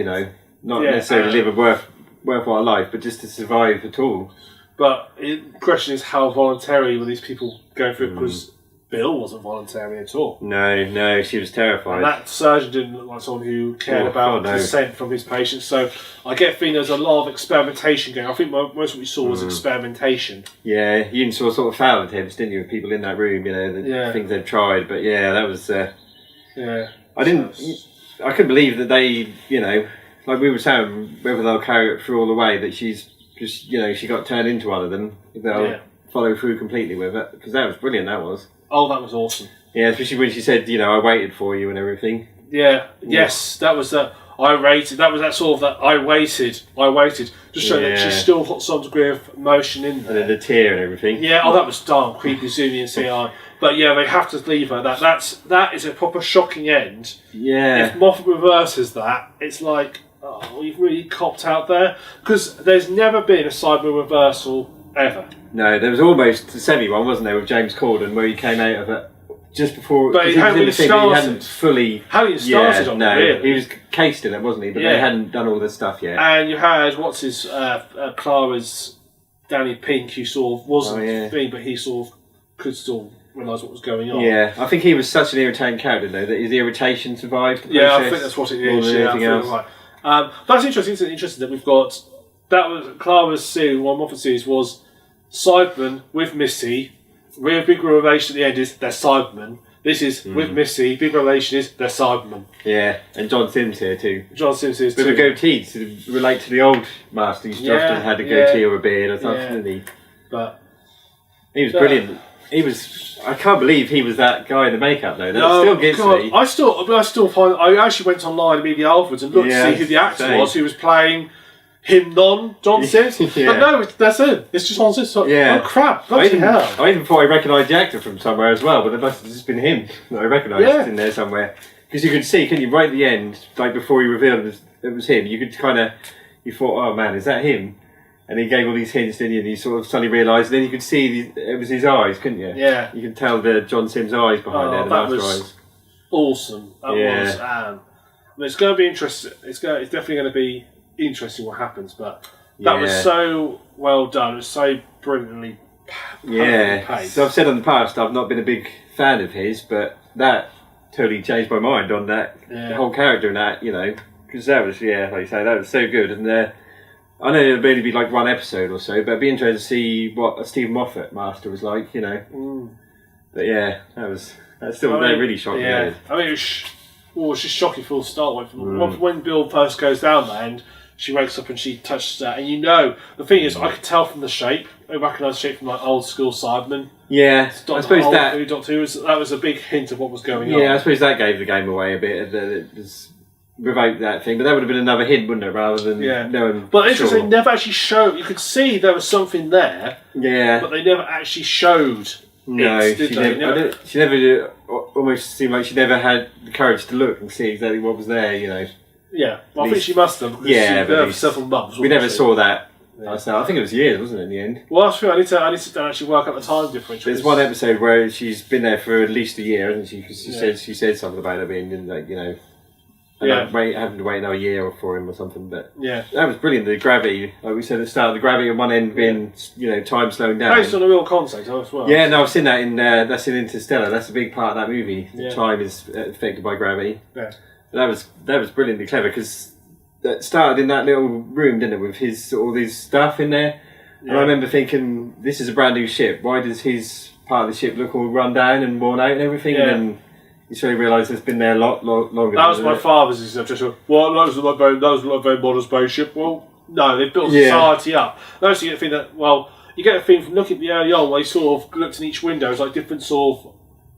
Not necessarily live a worthwhile life, but just to survive at all. But the question is, how voluntary were these people going through it? Because Bill wasn't voluntary at all. No, she was terrified. And that surgeon didn't look like someone who cared about consent from his patients. So I get a feeling there's a lot of experimentation going on. I think most of what we saw was experimentation. Yeah, you even saw sort of foul attempts, didn't you, with people in that room, the things they've tried. But that was... I couldn't believe that they, like we were saying, whether they'll carry it through all the way, that she's just, she got turned into one of them. If they'll follow through completely with it. Because that was brilliant, that was. Oh, that was awesome. Yeah, especially when she said, I waited for you and everything. Yeah. Yes, that was that. I waited. That was that sort of that. I waited. Just showing that she's still got some degree of emotion in there. And then the tear and everything. Yeah. Oh, that was darn creepy, zooming and CI. But they have to leave her. That is a proper shocking end. Yeah. If Moffat reverses that, it's like, we've really copped out there, because there's never been a Cyberman reversal ever. No, there was almost a semi-one, wasn't there, with James Corden, where he came out of it just before... But he hadn't started. He hadn't fully... Hadn't started on it, really. He was cased in it, wasn't he? But they hadn't done all this stuff yet. And you had, Clara's Danny Pink, who sort of wasn't me, but he sort of could still realise what was going on. Yeah, I think he was such an irritating character, though, that his irritation survived the process. Yeah, I think that's what it is. More than anything else. Right. That's interesting. It's interesting that we've got... That was Clara's series, one Moffat series was... Cybermen with Missy, real big revelation at the end is they're Cybermen. This is with Missy. Big revelation is they're Cybermen. Yeah, and John Sims here too. John Sims is with too. a goatee to relate to the old Master. He often had a goatee or a beard or something, didn't he? But he was brilliant. He was. I can't believe he was that guy in the makeup though. That still gets me. I still find. I actually went online immediately afterwards and looked to see who the actor was who was playing him. John Sims. But no, that's it. It's just John Sims. Oh crap! Bloody hell! I even thought I recognised the actor from somewhere as well, but it must have just been him that I recognised in there somewhere. Because you could see, couldn't you, right at the end, like before he revealed it was him. You could you thought, oh man, is that him? And he gave all these hints, didn't you? And you sort of suddenly realised. Then you could see it was his eyes, couldn't you? Yeah. You could tell the John Sims eyes behind there, the master eyes. Awesome. That was. I mean, it's going to be interesting. It's definitely going to be interesting what happens. But that was so well done. It was so brilliantly. Paced. So I've said in the past I've not been a big fan of his, but that totally changed my mind on that. The whole character in that, because that was like you say, that was so good. And I know it'll only be like one episode or so, but it'd be interesting to see what a Stephen Moffat Master was like, But yeah, that really shocked me. I mean, it was just shocking full start. When Bill first goes down there and she wakes up and she touches that, and the thing is, I could tell from the shape. I recognise the shape from like old school Cybermen. Yeah, I suppose Doctor Who was a big hint of what was going on. Yeah, I suppose that gave the game away a bit. Without that thing, but that would have been another hint, wouldn't it? Rather than knowing. But interesting, they never actually showed. You could see there was something there. Yeah. But they never actually showed. No, she never almost seemed like she never had the courage to look and see exactly what was there. Yeah, well, I think she must have. Because but several months. We never saw that. Yeah. I think it was years, wasn't it? In the end. Well, that's true. I need to sit down and actually work out the time difference. There's one episode where she's been there for at least a year, hasn't she? Because she said something about it being having to wait another year for him or something, but that was brilliant. The gravity, like we said at the start, the gravity on one end being, time slowing down. Based on a real concept as well. Yeah, no, I've seen that that's in Interstellar. That's a big part of that movie. The time is affected by gravity. Yeah, that was brilliantly clever because that started in that little room, didn't it, with all his stuff in there. Yeah. And I remember thinking, this is a brand new ship. Why does his part of the ship look all run down and worn out and everything? Yeah. And then you suddenly realise it's been there a lot longer. That was my father's suggestion. Well, that was not a very modern spaceship. Well, no, they've built society up. Notice you get the thing that, you get a thing from looking at the early on where they sort of looked in each window, it's like different sort of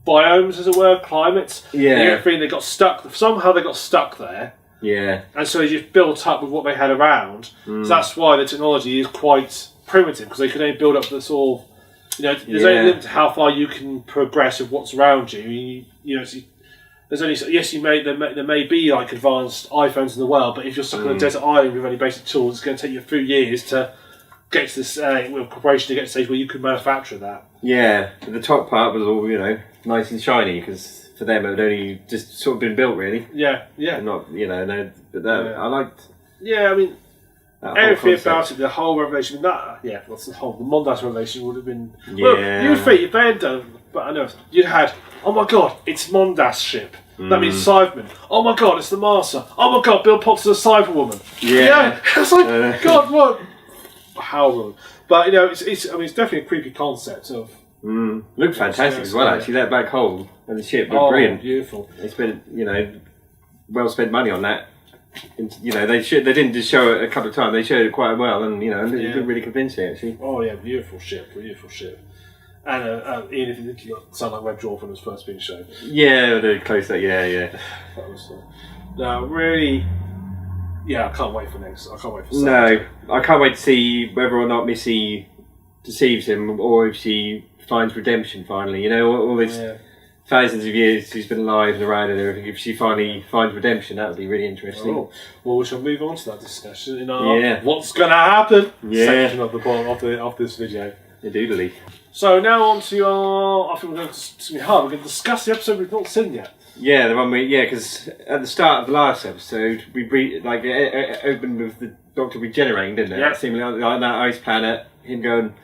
biomes, as it were, climates. Yeah. You get a thing they got stuck, somehow they got stuck there. Yeah. And so they just built up with what they had around. So that's why the technology is quite primitive, because they could only build up the sort of, there's only a limit to how far you can progress with what's around you. There's only there may be like advanced iPhones in the world, but if you're stuck on a desert island with only basic tools, it's going to take you a few years to get to this corporation to get to the stage where you can manufacture that. Yeah, the top part was all nice and shiny because for them it had only just sort of been built really. Yeah. And not I liked. Yeah, I mean. Everything about it, the whole revelation, the Mondas revelation would have been. Well, you'd think if they had done, but I know you'd had. Oh my God, it's Mondas' ship. That means Cybermen. Oh my God, it's the Master. Oh my God, Bill Potter's a Cyberwoman. Yeah, it's like God, what? How wrong? But it's definitely a creepy concept of. Looked fantastic as well. Actually, that black hole and the ship looked brilliant. Beautiful. They spent well spent money on that. They didn't just show it a couple of times. They showed it quite well, and it looked really convincing actually. Oh yeah, beautiful ship. And even if it didn't sound like Web Dwarf when it was first being shown. Yeah, the closer. Yeah. That was no, really. Yeah, I can't wait for next. I can't wait for. No, I can't wait to see whether or not Missy deceives him, or if she finds redemption finally. All this. Yeah. Thousands of years she's been alive and around and everything. If she finally finds redemption, that would be really interesting. Oh. Well, we shall move on to that discussion in our what's going to happen section of this video. Indeedly. So now on to our. I think we're going to discuss the episode we've not seen yet. Yeah, the one because at the start of the last episode we it opened with the Doctor regenerating, didn't it? Yeah. Seemingly on that ice planet, him going.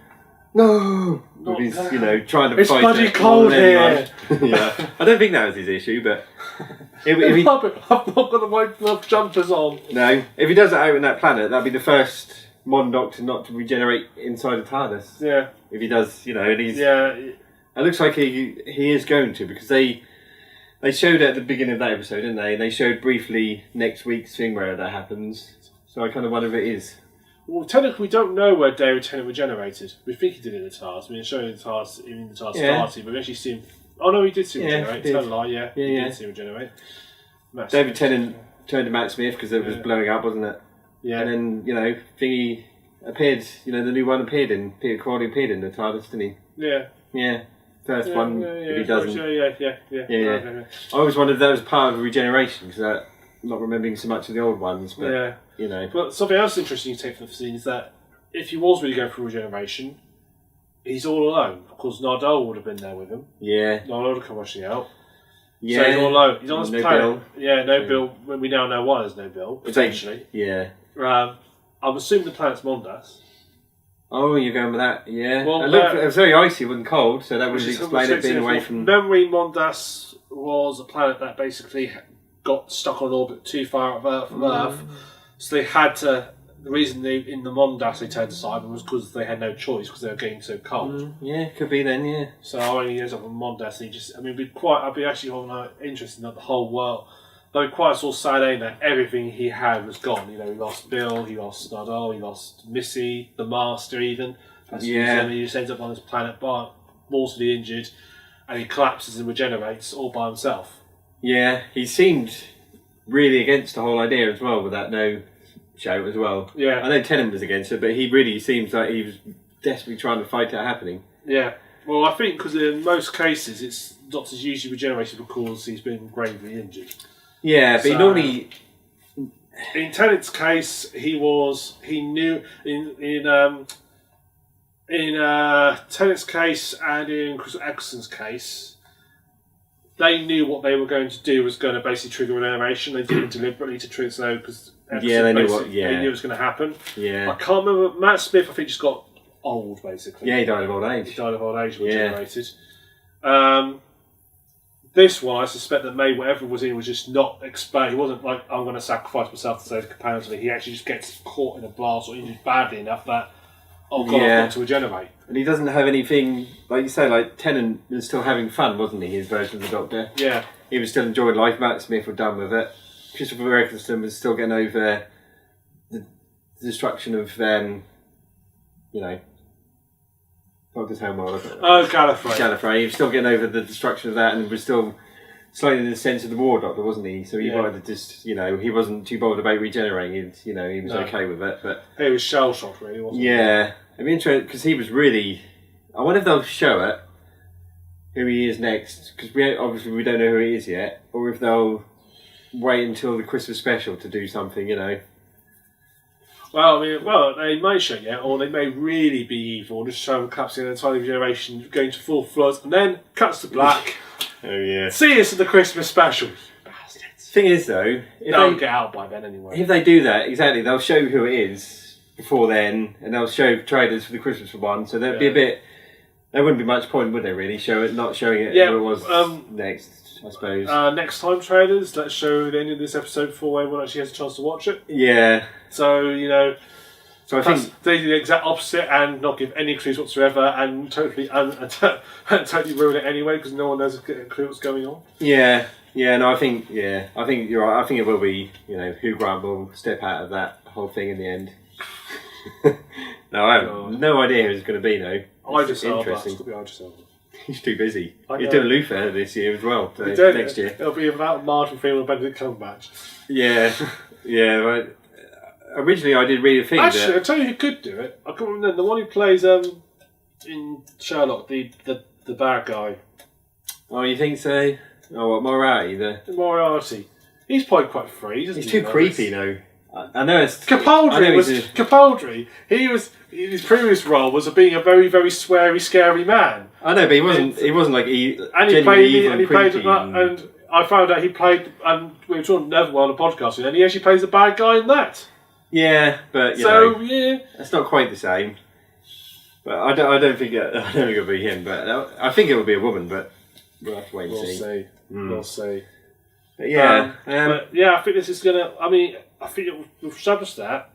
No, with his, trying to it's fight. It's bloody cold here. Yeah, I don't think that was his issue, but I've not got the white glove jumpers on. No, if he does it out on that planet, that'd be the first modern Doctor not to regenerate inside a TARDIS. Yeah. If he does, and he's. Yeah. It looks like he is going to because they They showed at the beginning of that episode, didn't they? And they showed briefly next week's thing where that happens. So I kind of wonder if it is. Well, technically, we don't know where David Tennant regenerated. We think he did in the TARDIS. I mean, showing the TARDIS, even the TARDIS started, but we actually see him. Oh no, he did see him regenerate. Tell a lie, he did see him regenerate. David Tennant turned to Matt Smith because it was blowing up, wasn't it? Yeah. And then, Thingy appeared, the new one appeared in, Peter Capaldi appeared in the TARDIS, didn't he? Yeah. Yeah. First one, if he doesn't. Yeah. I always wondered if that was part of a regeneration, because I'm not remembering so much of the old ones, but, But something else interesting you take from the scene is that if he was really going through regeneration, he's all alone. Of course, Nardole would have been there with him. Yeah. Nardole would have come rushing out. Yeah. So he's all alone. He's on his planet. Bill. Yeah, no Bill. When we now know why there's no Bill, potentially. Yeah. I'm assuming the planet's Mondas. Oh, you're going with that? Yeah. Well, it was very icy, it wasn't cold, so that would explain it being away from... Memory, Mondas was a planet that basically got stuck on orbit too far from Earth, so they had to... The reason in the Mondas they turned to cyber was because they had no choice, because they were getting so cold. Yeah, could be then, yeah. So when he ends up on Mondas, I'd be actually interested in the whole world. Though quite sort of sad that everything he had was gone. He lost Bill, he lost Nardole, he lost Missy, the Master even. He just ends up on this planet mortally injured, and he collapses and regenerates all by himself. Yeah, he seemed really against the whole idea as well with that no show as well. Yeah. I know Tennant was against it, but he really seems like he was desperately trying to fight it happening. Yeah. Well, I think because in most cases, Doctor's usually regenerated because he's been gravely injured. Yeah, but he normally... In Tennant's case, he knew... In Tennant's case and in Chris Eccleston's case, they knew what they were going to do was going to basically trigger regeneration. They did it deliberately to trigger so because they knew it was going to happen. Yeah. I can't remember... Matt Smith, I think, just got old, basically. Yeah, he died of old age. Regenerated. This one, I suspect that maybe whatever was in was just not explained. He wasn't like, I'm going to sacrifice myself to save the companions. He actually just gets caught in a blast or injured badly enough that, I've got to regenerate. And he doesn't have anything, like you say, like Tennant was still having fun, wasn't he, his version of the Doctor? Yeah. He was still enjoying life. Matt Smith was done with it. Christopher Eccleston was still getting over the destruction of, Doctor's homeworld. Gallifrey. He was still getting over the destruction of that and was still slightly in the sense of the War Doctor, wasn't he? So he wanted to just, he wasn't too bothered about regenerating. He was okay with it. But he was shell-shocked, really, wasn't he? Yeah. I mean, because he was really... I wonder if they'll show it, who he is next, because we don't know who he is yet, or if they'll wait until the Christmas special to do something, Well, they may show it, or they may really be evil, just show them collapsing an entire generation, going to full floods, and then cuts to black. Oh yeah. See us at the Christmas special. Bastards. Thing is, though, they'll get out by then anyway. If they do that, exactly, they'll show who it is before then, and they'll show trailers for the Christmas one. So there'd be a bit. There wouldn't be much point, would there? Really, not showing it who it was next. I suppose. Next time trailers, let's show the end of this episode before everyone actually has a chance to watch it. Yeah. So, so I think they do the exact opposite and not give any clues whatsoever and totally totally ruin it anyway because no one knows a clue what's going on. Yeah. Yeah, no, I think you're right. I think it will be, Hugh Grant will step out of that whole thing in the end. No, I have no idea who it's going to be, though. Interesting. He's too busy. He's doing Luther this year as well. So next year. It'll be about Martin Freeman and Benedict Cumberbatch. Yeah. Yeah, right. Originally I did read a thing Actually, I'll tell you who could do it. I can't remember. The one who plays in Sherlock, the bad guy. Oh, you think so? Oh, what, Moriarty? The Moriarty. He's probably quite free, isn't he? He's too creepy, though. I know it's... Capaldi. He was... His previous role was being a very, very sweary, scary man. I know, but he wasn't like and I found out he played, and we were talking to Neville on the podcast, and he actually plays the bad guy in that. Yeah, but it's not quite the same. But I don't think it'll be him. But I think it will be a woman. But we'll have to wait and see. We'll see. But yeah, I think this is gonna. I mean, I think we've established that.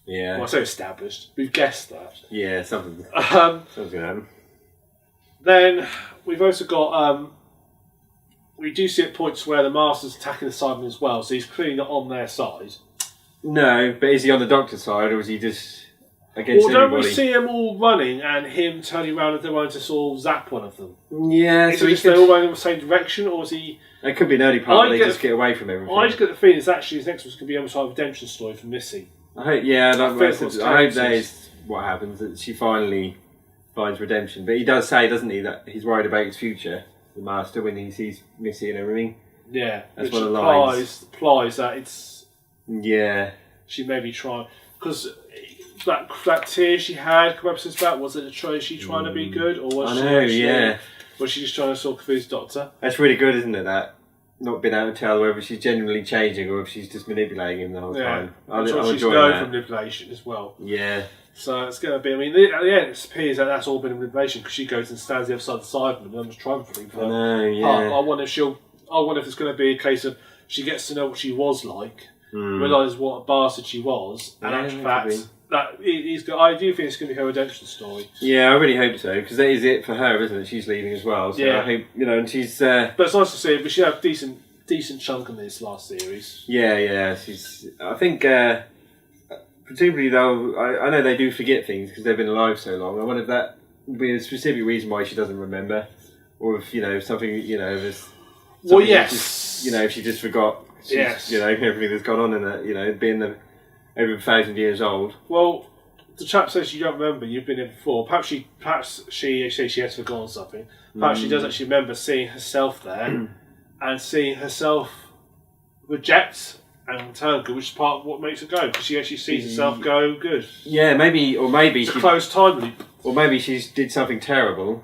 Yeah. Well, I say established. We've guessed that. Yeah, something's going to happen. Then we've also got we do see at points where the Master's attacking the Cybermen as well, so he's clearly not on their side. No, but is he on the Doctor's side, or is he just against Well, don't everybody? we see them all running and him turning around and they're going to sort of zap one of them? Yeah, Is so it he just they're could, all going in the same direction, or is he... it could be an early part, I they get- just get away from everything. I just get the feeling it's actually his next one's going to be almost like a redemption story for Missy. I hope, yeah, I I hope that is what happens, that she finally finds redemption. But he does say, doesn't he, that he's worried about his future, the Master, when he sees Missy and everything. Yeah, That's which one of the lines. implies that it's... Yeah. She may be trying... Because that tear she had, a couple episodes back, was it she trying to be good? Or was I know, she yeah. Was she just trying to sort of confuse the Doctor? That's really good, isn't it, that? Not being able to tell whether she's genuinely changing or if she's just manipulating him the whole time. I'm sure she's enjoying known that. for manipulation as well. Yeah. So it's going to be... I mean, at the end it appears that that's all been manipulation because she goes and stands the other side of the Cyberman and almost triumphantly. I know, yeah. I wonder if it's going to be a case of she gets to know what she was like, realises what a bastard she was, and Yeah, actual fact that I do think it's going to be her redemption story. Yeah, I really hope so, because that is it for her, isn't it? She's leaving as well, so Yeah. I hope, and she's... But it's nice to see it. But she had a decent chunk in this last series. Yeah, she's... I think, particularly though, I know they do forget things because they've been alive so long. I wonder if that would be a specific reason why she doesn't remember, or if, something, there's... Well, yes. If she just forgot, Yes. everything that's gone on in it, being over 1,000 years old. Well, the chap says you don't remember. You've been here before. Perhaps she has forgotten something. Perhaps she does actually remember seeing herself there and seeing herself reject and turn good, which is part of what makes her go, because she actually sees herself go good. Yeah, maybe It's a closed time loop. Or maybe she did something terrible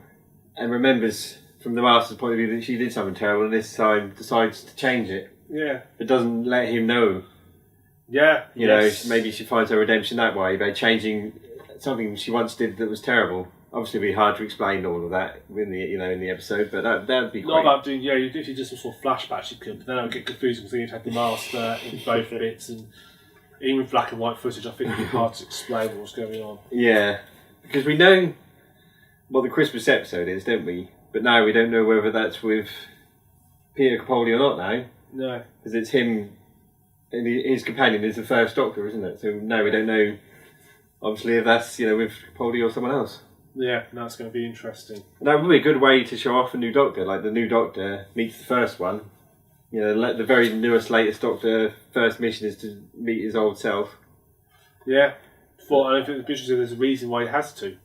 and remembers from the Master's point of view that she did something terrible and this time decides to change it. Yeah. But doesn't let him know. Yeah. Maybe she finds her redemption that way by changing something she once did that was terrible. Obviously, it'd be hard to explain all of that in the episode, but that'd be Not quite... about doing, if you did some sort of flashbacks, you could, but then I would get confusing because then you'd have the Master in both bits, and even with black and white footage, I think it'd be hard to explain what was going on. Yeah, because we know what the Christmas episode is, don't we? But now we don't know whether that's with Peter Capaldi or not now. No. Because it's him, and his companion is the First Doctor, isn't it? So now we don't know, obviously, if that's, with Capaldi or someone else. Yeah, that's going to be interesting. And that would be a good way to show off a new Doctor, like the new Doctor meets the first one. The very newest, latest Doctor, first mission is to meet his old self. Yeah. I think there's a reason why he has to.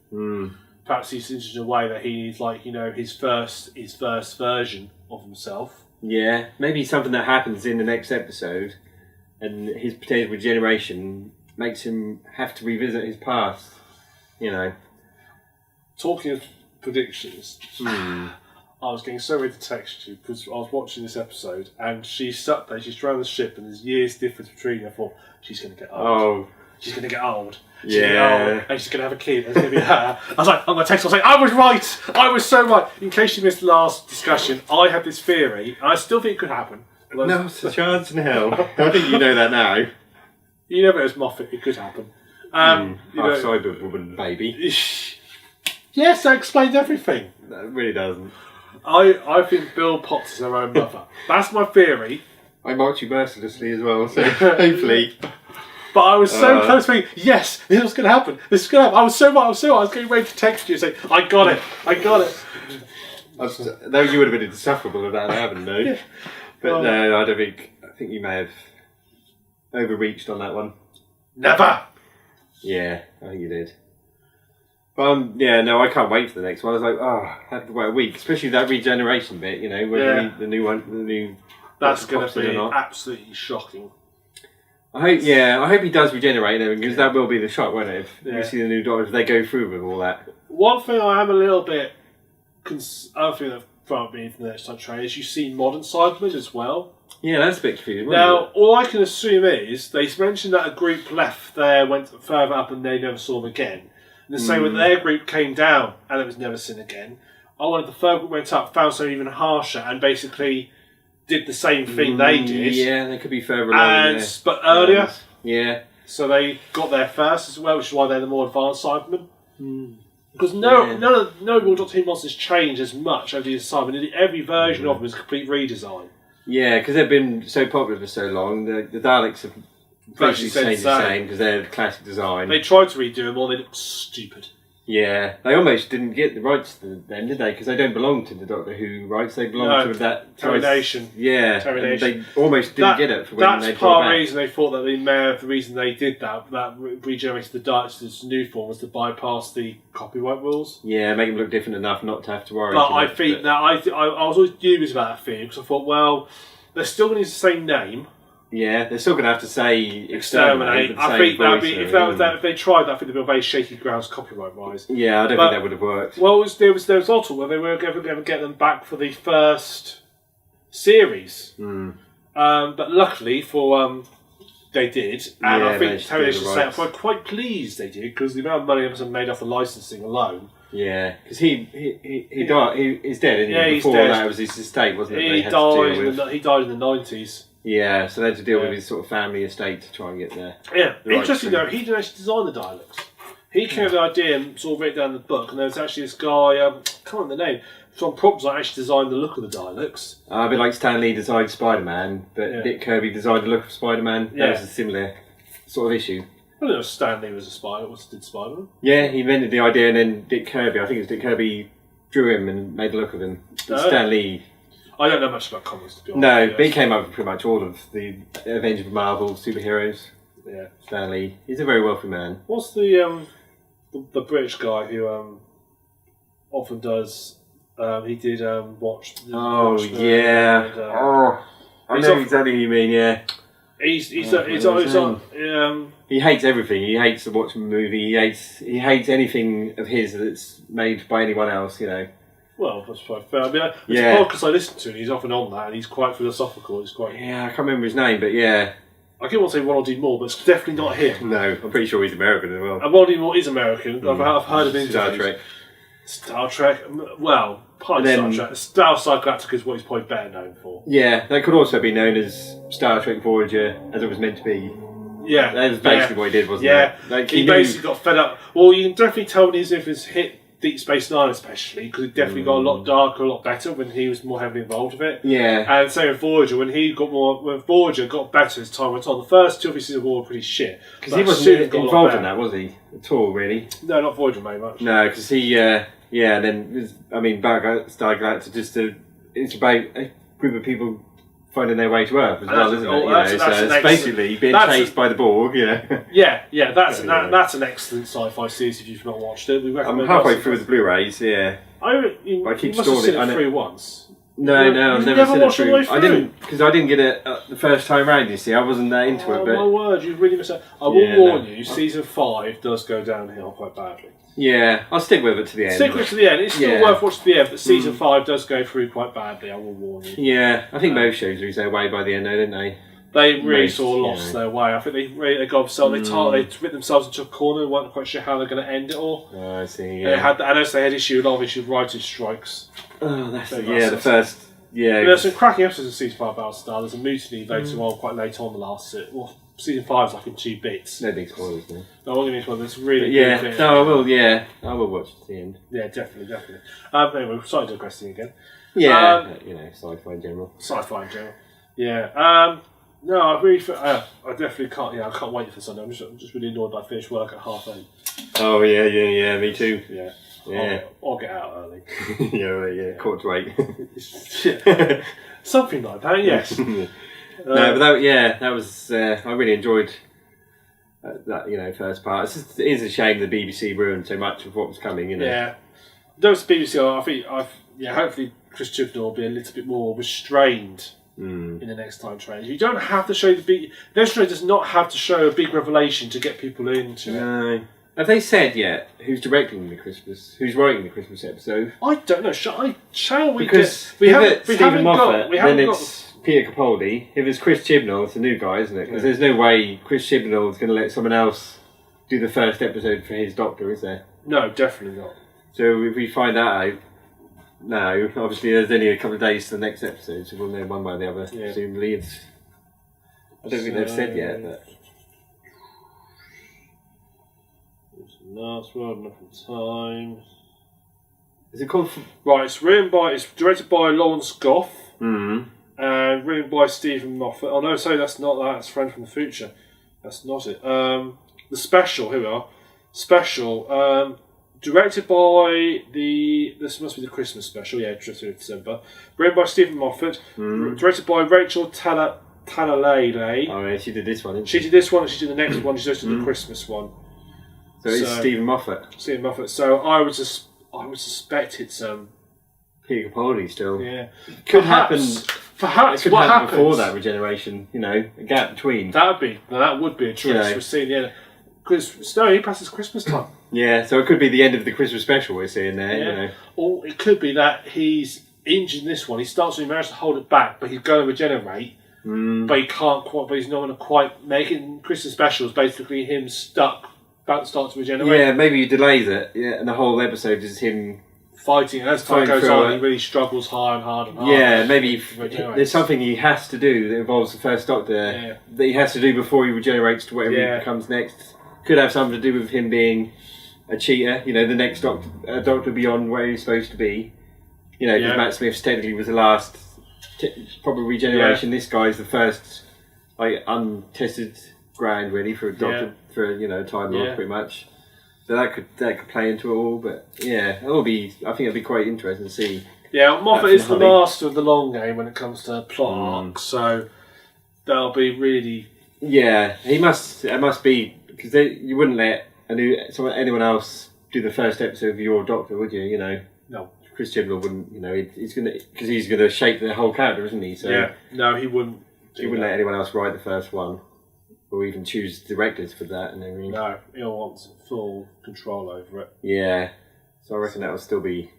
Perhaps he's interested in a way that he needs, his first version of himself. Yeah, maybe something that happens in the next episode, and his potential regeneration makes him have to revisit his past. Talking of predictions, I was getting so ready to text you because I was watching this episode and she's sat there, she's around the ship and there's years difference between them. I thought, she's going to get old. Oh. She's going to get old. She's Yeah. going to get old, and she's going to have a kid. And it's going to be her. I was like, I'm going to text her. I was like, I was right. I was so right. In case you missed the last discussion, I had this theory, and I still think it could happen. No, it's a chance in hell. I think you know that now. You know, as Moffat, it could happen. Cyberwoman baby. Yes, that explains everything. That really doesn't. I think Bill Potts is her own mother. That's my theory. I marked you mercilessly as well, so hopefully. But I was so close to thinking, yes, this was going to happen. This is going to happen. I was so right. I was getting ready to text you and say, I got it. Though you would have been insufferable if that happened, though. Yeah. But no, I think you may have overreached on that one. Never. Yeah, I think you did. But I can't wait for the next one. I was like, I have to wait a week, especially that regeneration bit. Whether the new. That's going to be absolutely shocking. I hope he does regenerate and everything, because that will be the shock, won't it? If we see the new Doctor, if they go through with all that. One thing I am a little bit, I think that front me from the next time train is you see modern Cybermen as well. Yeah, that's a bit confusing. Now, all I can assume is they mentioned that a group left there, went further up, and they never saw them again. And the same with their group came down and it was never seen again. I wanted the third group went up, found something even harsher, and basically did the same thing they did. Yeah, they could be further along. But earlier. Yeah. So they got there first as well, which is why they're the more advanced Cybermen. Because no real Doctor Who monsters change as much over the years of time. And every version of them is a complete redesign. Yeah, because they've been so popular for so long. The Daleks have basically stayed the same because they're the classic design. They tried to redo them, or they look stupid. Yeah, they almost didn't get the rights to them, did they? Because they don't belong to the Doctor Who rights. They belong to that Termination. Yeah, Termination. They almost didn't get it for when they That's part of the back. reason they thought that the reason they did that regenerated the Daleks to this new form was to bypass the copyright rules. Yeah, make them look different enough not to have to worry. But I think that I was always dubious about that theory because I thought, well, they're still going to use the same name. Yeah, they're still going to have to say exterminate. I think if they tried that, I think they'd be on very shaky grounds copyright-wise. Yeah, I don't think that would have worked. Well, there was also where they were going to get them back for the first series, but luckily for they did, and I think Termination set up. I'm quite pleased they did because the amount of money they made off the licensing alone. Yeah, because he died. He's dead, isn't he? Yeah, Before he's dead. That was his estate, wasn't it? He died in the 90s. Yeah, so they had to deal with his sort of family estate to try and get there. Yeah, interesting though, he didn't actually design the Daleks. He came with the idea and sort of wrote it down in the book, and there was actually this guy, I can't remember the name, from props that actually designed the look of the Daleks. A bit like Stan Lee designed Spider-Man, but Dick Kirby designed the look of Spider-Man. That was a similar sort of issue. I don't know if Stan Lee was a spider. Did Spider-Man? Yeah, he invented the idea, and then Dick Kirby, I think it was Dick Kirby, drew him and made the look of him. Stan Lee... I don't know much about comics, to be honest. No, but he came up with pretty much all of the Avengers of Marvel superheroes. Yeah. Stan Lee. He's a very wealthy man. What's the British guy who often does... he did watch... I know exactly what you mean, yeah. He's on... he hates everything. He hates to watch a movie. He hates anything of his that's made by anyone else, you know. Well, that's quite fair. I mean, there's a podcast I listen to, and he's often on that, and he's quite philosophical. He's quite... Yeah, I can't remember his name, but yeah. I keep want to say Ronald D. Moore, but it's definitely not him. No, I'm pretty sure he's American as well. And Ronald D. Moore is American. I've heard of him. Star Trek. Well, part of Star Trek. Star Galactica is what he's probably better known for. Yeah, that could also be known as Star Trek Voyager, as it was meant to be. Yeah. That was basically what he did, wasn't it? Yeah. Like, he basically got fed up. Well, you can definitely tell when his influence hit Deep Space Nine, especially, because it definitely got a lot darker, a lot better when he was more heavily involved with it. Yeah. And same with Voyager, when Voyager got better as time went on. The first two of his seasons were pretty shit. Because he wasn't involved in that, was he? At all, really? No, not Voyager very much. No, because he, Battlestar Galactica, it's about a group of people finding their way to Earth as well, isn't it? So it's basically being chased by the Borg, you know. Yeah, that's an excellent sci-fi series if you've not watched it. I'm halfway through the Blu-rays, yeah. I keep stalling it through once. No, I've never seen it through. I didn't, because I didn't get it the first time round, you see. I wasn't that into it. But my word, you really missed it. I will warn you, season 5 does go downhill quite badly. Yeah, I'll stick with it to the end. Stick with it to the end. It's still worth watching to the end, but season 5 does go through quite badly, I will warn you. Yeah, I think most shows lose their way by the end, though, didn't they? They really sort of lost their way. I think they got themselves, they writ themselves into a corner and weren't quite sure how they're going to end it all. Oh, I see, yeah. I know they had a lot of issues with writers' strikes. Oh, that's the first... Yeah. There's some cracking episodes of season 5 Battlestar. There's a mutiny later on, quite late on the last... Well, season 5 is like in 2 bits. No big spoilers, no. No, I'm going to be spoilers. It's really good. No, I will, I will watch it to the end. Yeah, definitely. Anyway, we're starting digressing again. Yeah, sci-fi in general. Yeah. No, I definitely can't. Yeah, I can't wait for Sunday. I'm just really annoyed that I finish work at 8:30. Oh yeah, me too. Yeah. I'll get out early. yeah, 7:45. Yeah. Something like that. Yes. No, but that was. I really enjoyed that. First part. It is a shame the BBC ruined so much of what was coming. Yeah. Those BBC, I think. Hopefully, Chris Chibnall will be a little bit more restrained. In the next time trailer. You don't have to show the big... Next trailer does not have to show a big revelation to get people into it. No. Have they said yet who's writing the Christmas episode? I don't know. Shall we? Because if it's Stephen Moffat, then it's Peter Capaldi. If it's Chris Chibnall, it's a new guy, isn't it? Because there's no way Chris Chibnall is going to let someone else do the first episode for his Doctor, is there? No, definitely not. So if we find that out, no, obviously there's only a couple of days to the next episode, so we'll know one way or the other. Presumably, I don't think they've said yet, but Last word, nothing time. Is it called? Right, it's directed by Lawrence Goff. Mm. And written by Stephen Moffat. Oh no, sorry, that's not that. It's Friend from the Future. That's not it. The Special. Here we are. Special. Directed by this must be the Christmas special. Yeah, 20th of December. Written by Stephen Moffat. Directed by Rachel Talalay. Oh yeah, she did this one. Didn't she did this one, and she did the next one. She just did the Christmas one. So it's Stephen Moffat. Stephen Moffat. So I would suspect it's Peter Capaldi still. Yeah. Could happen. Perhaps it could what happen happens before that regeneration. You know, a gap between. That would be a choice. You know. We're seeing, yeah. Because he passes Christmas time. Yeah, so it could be the end of the Christmas special we're seeing there. Yeah. You know. Or it could be that he's injured in this one. He starts when he manages to hold it back, but he's going to regenerate. But he can't quite. But he's not going to quite make it. Christmas special is basically him stuck, about to start to regenerate. Yeah, maybe he delays it. Yeah, and the whole episode is him fighting, and as time goes on, he really struggles hard and hard and hard. Yeah, maybe there's something he has to do that involves the First Doctor that he has to do before he regenerates to whatever he becomes next. Could have something to do with him being a cheater. You know, the next Doctor beyond where he's supposed to be. You know, because Matt Smith technically was the last proper regeneration. This guy's the first, like, untested ground really for a Doctor for Time Lord pretty much. So that could play into it all, but it'll be. I think it'll be quite interesting to see. Yeah, Moffat is the master of the long game when it comes to plot arcs, so that'll be really. Yeah, he must. It must be because you wouldn't let anyone else do the first episode of your Doctor, would you? You know. No. Chris Chibnall wouldn't. You know, he's gonna shape the whole character, isn't he? So no, he wouldn't. He wouldn't let anyone else write the first one. Or even choose directors for that and everything. No, he'll want full control over it. Yeah. So I reckon that will still be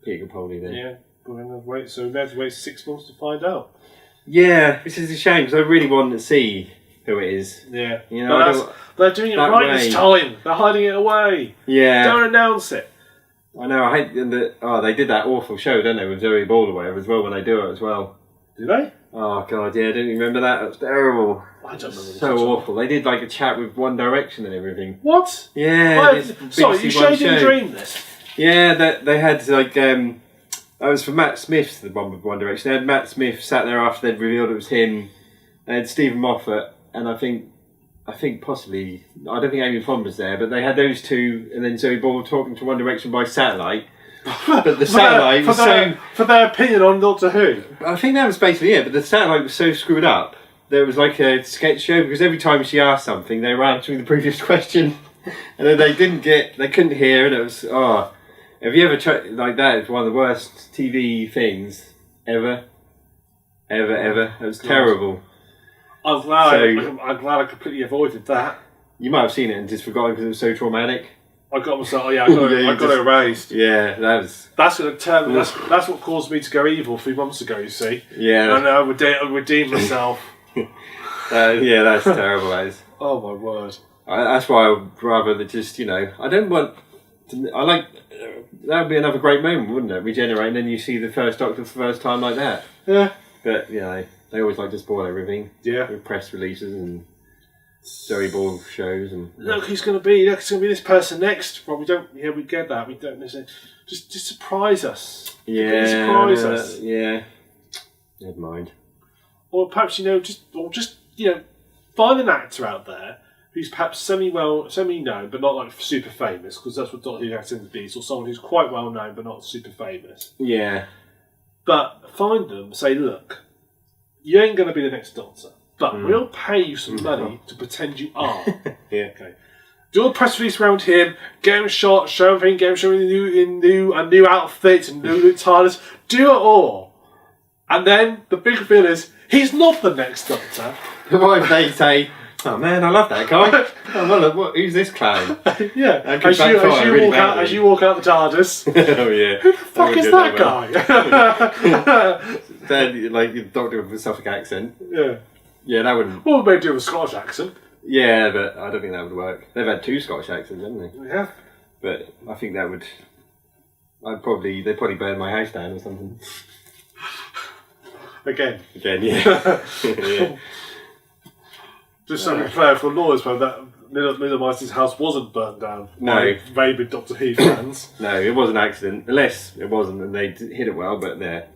Peter Capaldi then. Yeah, we're going to wait. So we have to wait 6 months to find out. Yeah, which is a shame because I really want to see who it is. Yeah. You know, they're doing it right this time. They're hiding it away. Yeah. Don't announce it. I know. I hate they did that awful show, don't they, with Zoe Ball or whatever as well when they do it as well. Did they? Oh god, yeah, I didn't remember that. That was terrible. I don't remember. So awful. They did like a chat with One Direction and everything. What? Yeah. Sorry, you sure didn't dream this? Yeah, they had like that was for Matt Smith's the one with One Direction. They had Matt Smith sat there after they'd revealed it was him. They had Stephen Moffat and I think possibly I don't think Amy Pond was there, but they had those two and then Zoe Ball talking to One Direction by satellite. But the satellite was for their opinion on Doctor Who. I think that was basically it, but the satellite was so screwed up. There was like a sketch show because every time she asked something, they were answering the previous question, and then they couldn't hear, and it was Have you ever tried like that? It's one of the worst TV things ever. It was terrible. I'm glad I completely avoided that. You might have seen it and just forgotten because it was so traumatic. I got myself. I got it erased. Yeah, that's going to turn. That's what caused me to go evil 3 months ago. You see. Yeah. And I redeemed myself. Yeah, that's terrible. That is. Oh my word. That's why I would rather than just I don't want. That would be another great moment, wouldn't it? Regenerate, and then you see the First Doctor for the first time like that. Yeah. But they always like to spoil everything. Yeah. With press releases and Zoe Ball shows and look, it's going to be this person next. Well, we get that. We don't necessarily just surprise us. Yeah. Surprise us. Yeah. Never mind. Or perhaps just find an actor out there who's perhaps semi-known but not like super famous, because that's what Doctor Who actors tend to be. Or someone who's quite well known but not super famous. Yeah. But find them, say, look, you ain't going to be the next Doctor, but we'll pay you some money to pretend you are. Yeah. Okay. Do a press release around him, get him shot, show everything, get him showing a new outfit and new TARDIS. Do it all. And then the big reveal is, he's not the next Doctor. What if they say, oh man, I love that guy. Oh, well, who's this clown? Yeah. As you walk out the TARDIS. Oh yeah. Who the fuck is that guy? Then, like the Doctor with a Suffolk accent. Yeah. Yeah, that wouldn't. Well, maybe do a Scottish accent. Yeah, but I don't think that would work. They've had 2 Scottish accents, haven't they? Yeah. But I think that would. They'd probably burn my house down or something. Again, yeah. Yeah. Just something fair for lawyers, but Middlemeister's house wasn't burnt down No. by rabid Doctor Who fans. No, it was an accident. Unless it wasn't, and they hid it well. But there,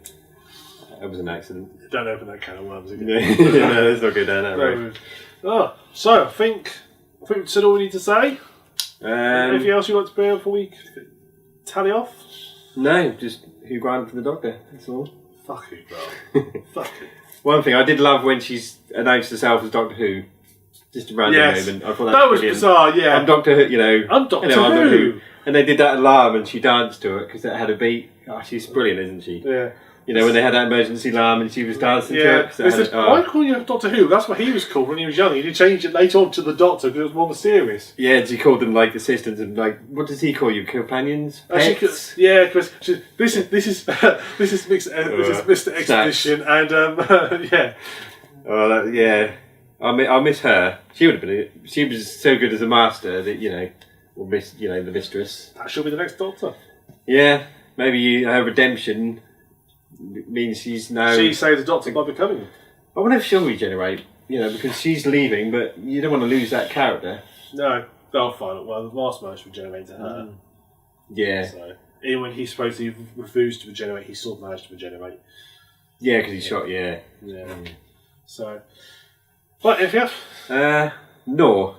it was an accident. Don't open that can of worms again. No, let's not go down that road. So I think we said all we need to say. Anything else you'd like to bring up before we tally off? No, just Hugh Grant for the Doctor. That's all. Fuck you, bro. Fuck you. One thing I did love when she's announced herself as Doctor Who. Just a random moment. I thought that was brilliant. bizarre. Yeah, I'm Doctor Who. You know, I'm Doctor Who. And they did that alarm, and she danced to it because it had a beat. Oh, she's brilliant, isn't she? Yeah. You know, when they had that emergency alarm and she was dancing to it. Why call you Doctor Who? That's what he was called when he was young. He did change it later on to the Doctor because it was more mysterious. Yeah, and she called them like assistants and like, what does he call you? Companions? Pets? Because this is Mr. Expedition and yeah. Oh, yeah. I'll miss her. She would have been. She was so good as a master that we'll miss the mistress. That should be the next Doctor. Yeah, maybe her redemption means she's now. She saved the Doctor by becoming him. I wonder if she'll regenerate. Because she's leaving, but you don't want to lose that character. No, they'll find it. Well, the last match regenerated to her. Yeah. So even when he supposedly refused to regenerate, he still managed to regenerate. Yeah, because he shot. Yeah. Yeah. So. Right, anything else? No.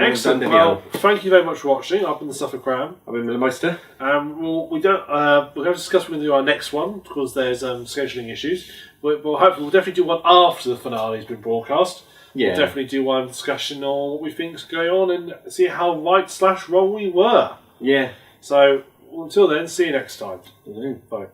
Excellent. Well, thank you very much for watching. I've been TheSuffolkRam. I've been Middlemeister. We're going to discuss when we do our next one because there's scheduling issues. We'll definitely do one after the finale's been broadcast. Yeah. We'll definitely do one discussion on what we think's going on and see how right/wrong we were. Yeah. So until then, see you next time. Bye.